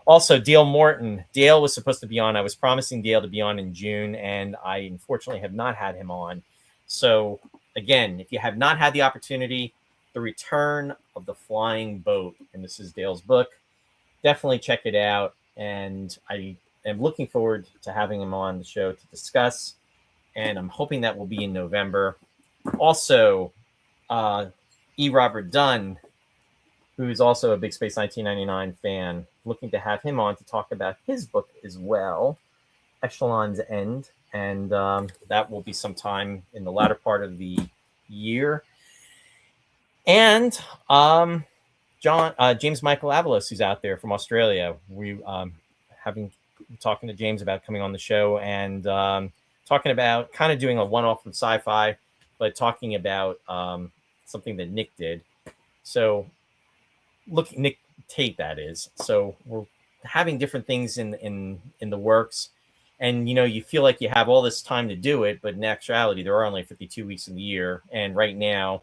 Also, Dale Morton. Dale was supposed to be on. I was promising Dale to be on in June, and I unfortunately have not had him on. So again, if you have not had the opportunity, The Return of the Flying Boat, and this is Dale's book, definitely check it out. And I am looking forward to having him on the show to discuss, and I'm hoping that will be in November. Also, E. Robert Dunn, who is also a big Space 1999 fan, looking to have him on to talk about his book as well, Echelon's End. And that will be sometime in the latter part of the year. And James Michael Avalos, who's out there from Australia. We talking to James about coming on the show and talking about kind of doing a one-off from sci-fi, but talking about something that Nick did. So Nick Tate, that is. So we're having different things in the works, and you feel like you have all this time to do it, but in actuality there are only 52 weeks in the year, and right now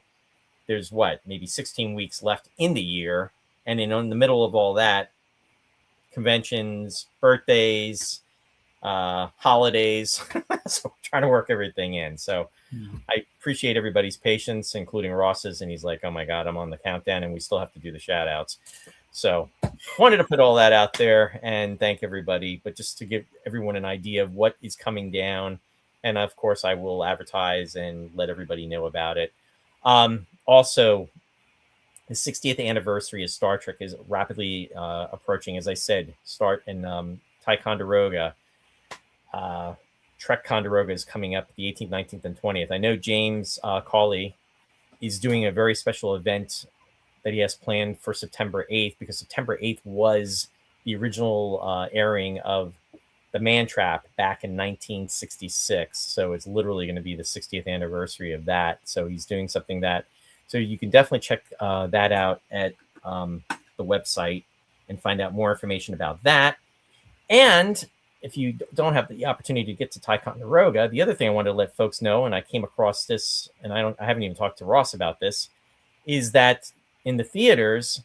there's maybe 16 weeks left in the year, and in the middle of all that, conventions, birthdays, holidays. So we're trying to work everything in. So I appreciate everybody's patience, including Ross's, and he's like, oh my god, I'm on the countdown and we still have to do the shout outs. So wanted to put all that out there and thank everybody, but just to give everyone an idea of what is coming down. And of course I will advertise and let everybody know about it. Also, the 60th anniversary of Star Trek is rapidly approaching. As I said, start in Ticonderoga. Trek-Conderoga is coming up the 18th, 19th, and 20th. I know James Cawley is doing a very special event that he has planned for September 8th, because September 8th was the original airing of The Man Trap back in 1966. So it's literally going to be the 60th anniversary of that. So he's doing something so you can definitely check that out at the website and find out more information about that. And if you don't have the opportunity to get to Ticonderoga, the other thing I wanted to let folks know, and I came across this, and I haven't even talked to Ross about this, is that in the theaters,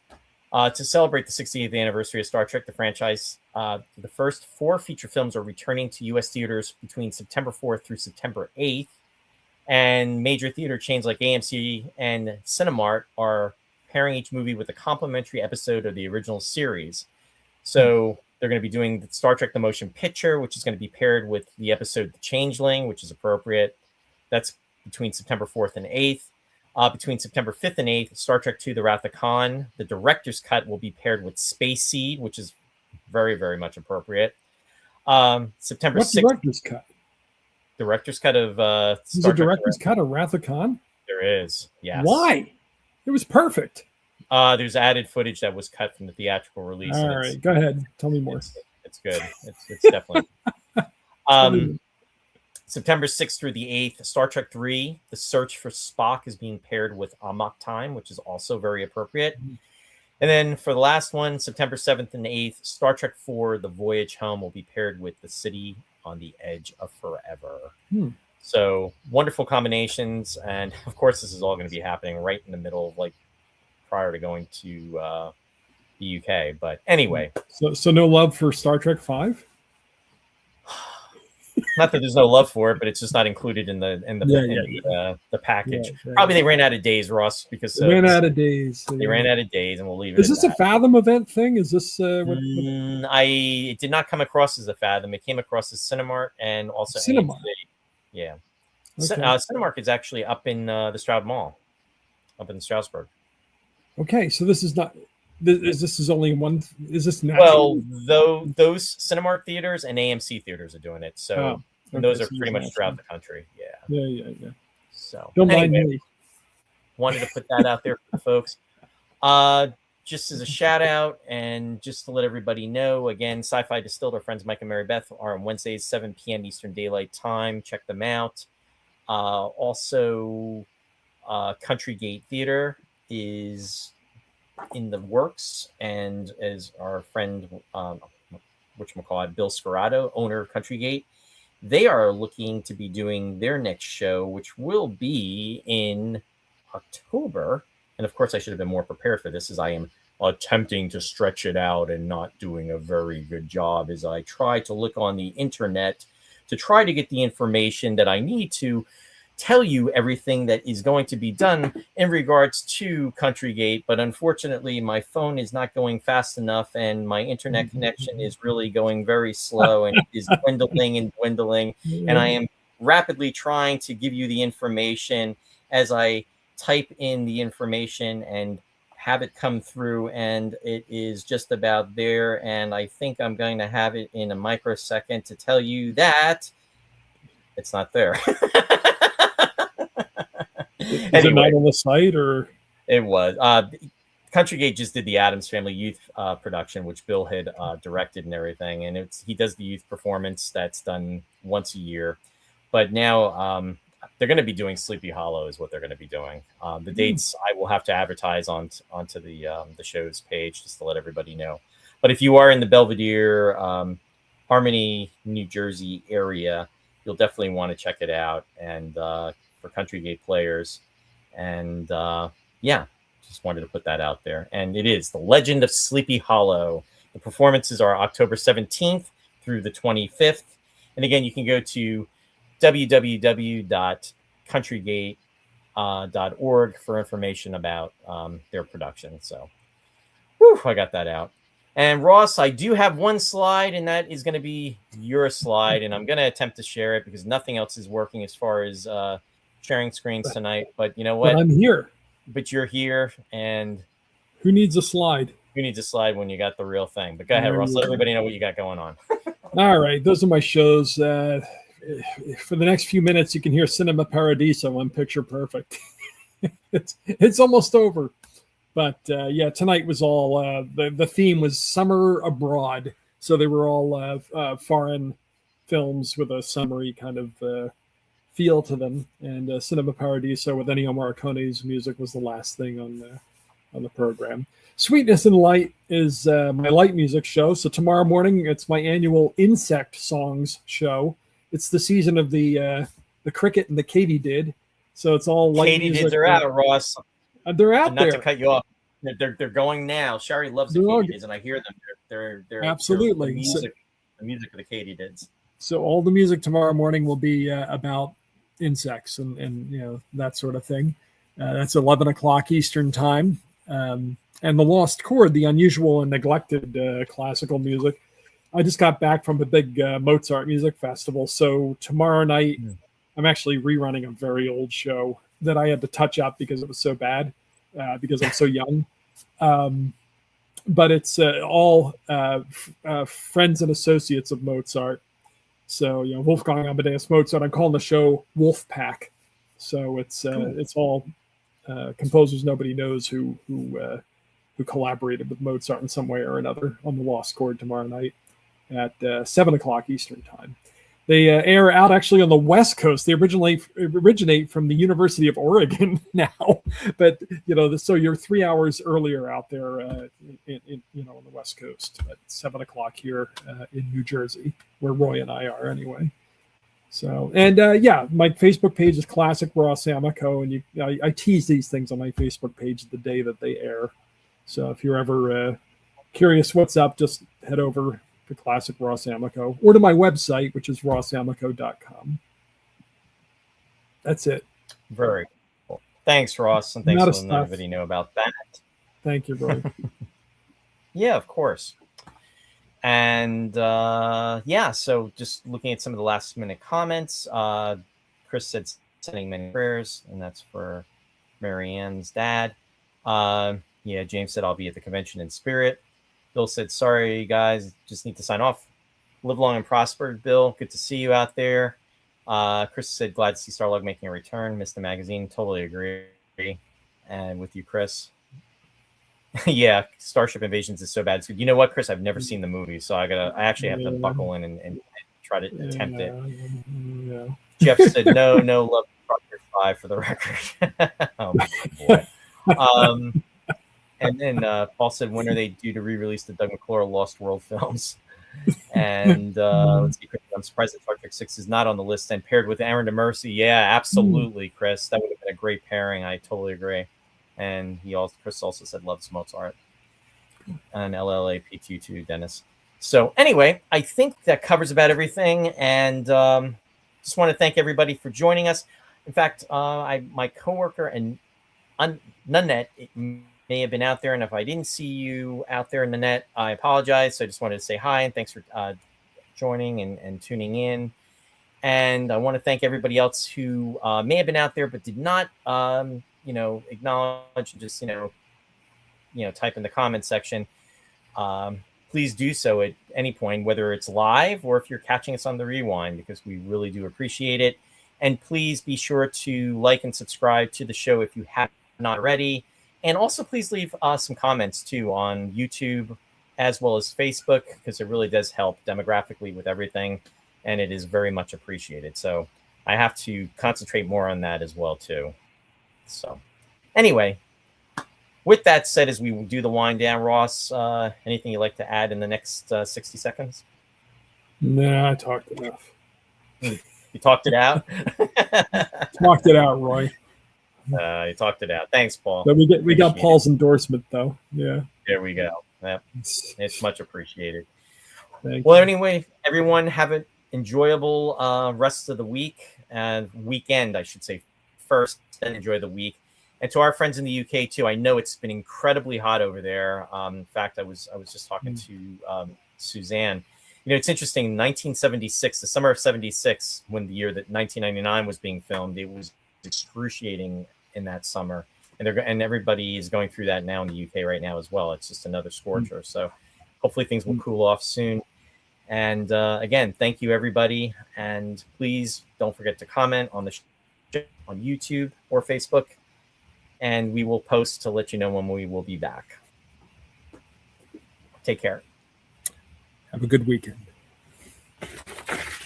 to celebrate the 60th anniversary of Star Trek, the franchise, the first 4 feature films are returning to U.S. theaters between September 4th through September 8th. And major theater chains like AMC and Cinemark are pairing each movie with a complimentary episode of the original series. So they're going to be doing the Star Trek The Motion Picture, which is going to be paired with the episode The Changeling, which is appropriate. That's between September 4th and 8th. Between September 5th and 8th, Star Trek II, The Wrath of Khan. The director's cut will be paired with Space Seed, which is very, very much appropriate. September 6th. What director's cut? Director's cut of There's a director's cut of Wrath of Khan? There is, yes. Why? It was perfect. There's added footage that was cut from the theatrical release. All right, go ahead. Tell me more. It's good. It's definitely. September 6th through the 8th, Star Trek 3, The Search for Spock is being paired with Amok Time, which is also very appropriate. And then for the last one, September 7th and 8th, Star Trek 4, The Voyage Home will be paired with The City on the Edge of Forever. So wonderful combinations. And of course, this is all going to be happening right in the middle of prior to going to the UK. But anyway. So no love for Star Trek 5? Not that there's no love for it, but it's just not included in the package. Probably they ran out of days, Ross, because they ran out of days. They ran out of days, and we'll leave it. Is this a Fathom event thing? Is this? It did not come across as a Fathom. It came across as Cinemark and also Cinemark. Yeah, Okay. Cinemark is actually up in the Stroud Mall, up in Stroudsburg. Okay, so this is not. This is only one. Is this natural? Well, those Cinemark theaters and AMC theaters are doing it. So those are pretty much throughout the country. Yeah. So don't mind me. Wanted to put that out there for the folks. Just as a shout out and just to let everybody know, again, Sci-Fi Distilled, our friends Mike and Mary Beth, are on Wednesdays, 7 p.m. Eastern Daylight Time. Check them out. Also, Country Gate Theater is in the works, and as our friend whatchamacallit, Bill Scarrato, owner of Country Gate, they are looking to be doing their next show, which will be in October. And of course I should have been more prepared for this, as I am attempting to stretch it out and not doing a very good job as I try to look on the internet to try to get the information that I need to tell you everything that is going to be done in regards to Country Gate. But unfortunately, my phone is not going fast enough, and my internet connection is really going very slow, and it is dwindling and dwindling. And I am rapidly trying to give you the information as I type in the information and have it come through, and it is just about there. And I think I'm going to have it in a microsecond to tell you that it's not there. Is it not on the site, or it was? Country Gate just did the Addams Family Youth production, which Bill had directed and everything, and he does the youth performance that's done once a year. But now they're going to be doing Sleepy Hollow is what they're going to be doing. The dates I will have to advertise onto the show's page just to let everybody know. But if you are in the Belvedere, Harmony, New Jersey area, you'll definitely want to check it out. And for Country Gate players, and just wanted to put that out there. And it is The Legend of Sleepy Hollow. The performances are October 17th through the 25th. And again, you can go to www.countrygate.org for information about their production. So, I got that out. And Ross, I do have one slide, and that is going to be your slide. And I'm going to attempt to share it because nothing else is working as far as sharing screens tonight. But you know what? But I'm here. But you're here, and who needs a slide? Who needs a slide when you got the real thing? But go ahead, Ross. Let everybody know what you got going on. All right, those are my shows. For the next few minutes, you can hear Cinema Paradiso on Picture Perfect. it's almost over, but tonight was all the theme was summer abroad, so they were all foreign films with a summery kind of feel to them. And Cinema Paradiso with Ennio Morricone's music was the last thing on the program. Sweetness and Light is my light music show. So tomorrow morning, it's my annual insect songs show. It's the season of the cricket and the katydid. So it's all light music. Katydids are out, Ross. They're out there. Not to cut you off. They're going now. Sherry loves the katydids, and I hear them. They're absolutely the music of the katydids. So all the music tomorrow morning will be about insects and that sort of thing. That's 11 o'clock Eastern time. And The Lost Chord, the unusual and neglected classical music. I just got back from a big Mozart music festival. So tomorrow night, I'm actually rerunning a very old show that I had to touch up because it was so bad, because I'm so young. But it's all friends and associates of Mozart. So, Wolfgang Amadeus Mozart. I'm calling the show Wolf Pack. So it's all composers nobody knows who collaborated with Mozart in some way or another on The Lost Chord tomorrow night at 7 o'clock Eastern time. They air out actually on the West Coast. They originate from the University of Oregon now, but so you're 3 hours earlier out there, on the West Coast at 7 o'clock here in New Jersey, where Roy and I are anyway. So, and my Facebook page is Classic Ross Amico, and I tease these things on my Facebook page the day that they air. So if you're ever curious what's up, just head over to Classic Ross Amico or to my website, which is rossamico.com. That's it. Very cool. Thanks, Ross, and thanks for letting everybody know about that. Thank you, Roy. Yeah, of course. And so just looking at some of the last minute comments, Chris said sending many prayers, and that's for Marianne's dad. James said I'll be at the convention in spirit. Bill said, sorry, guys, just need to sign off. Live long and prosper, Bill. Good to see you out there. Chris said, glad to see Starlog making a return. Missed the magazine. Totally agree. And with you, Chris. Yeah, Starship Invasions is so bad. So you know what, Chris? I've never seen the movie, so I actually have to buckle in and try to attempt it. Yeah. Jeff said, no love Project 5 for the record. Oh, boy. And then Paul said, when are they due to re-release the Doug McClure Lost World films? And let's see, I'm surprised that Star Trek 6 is not on the list and paired with Aaron DeMercy. Yeah, absolutely, Chris. That would have been a great pairing. I totally agree. And Chris also said loves Mozart. And LLAP22, Dennis. So anyway, I think that covers about everything. And just want to thank everybody for joining us. In fact, my coworker and Nanette may have been out there, and if I didn't see you out there in the net, I apologize. So I just wanted to say hi and thanks for joining and tuning in. And I want to thank everybody else who may have been out there but did not, acknowledge and just type in the comment section. Please do so at any point, whether it's live or if you're catching us on the rewind, because we really do appreciate it. And please be sure to like and subscribe to the show if you have not already. And also, please leave some comments, too, on YouTube as well as Facebook, because it really does help demographically with everything, and it is very much appreciated. So I have to concentrate more on that as well too. So anyway, with that said, as we do the wind down, Ross, anything you'd like to add in the next 60 seconds? Nah, I talked enough. You talked it out. Talked it out, Roy. You talked it out. Thanks, Paul. So we got Paul's endorsement, though. Yeah. There we go. Yep. It's much appreciated. Well, anyway, everyone have an enjoyable rest of the week and weekend, I should say, first, and enjoy the week. And to our friends in the UK too, I know it's been incredibly hot over there. In fact, I was just talking to Suzanne. You know, it's interesting. 1976, the summer of '76, when the year that 1999 was being filmed, it was excruciating in that summer, and everybody is going through that now in the UK right now as well. It's just another scorcher. So hopefully things will cool off soon. And again, thank you everybody, and please don't forget to comment on the show on YouTube or Facebook, and we will post to let you know when we will be back. Take care. Have a good weekend.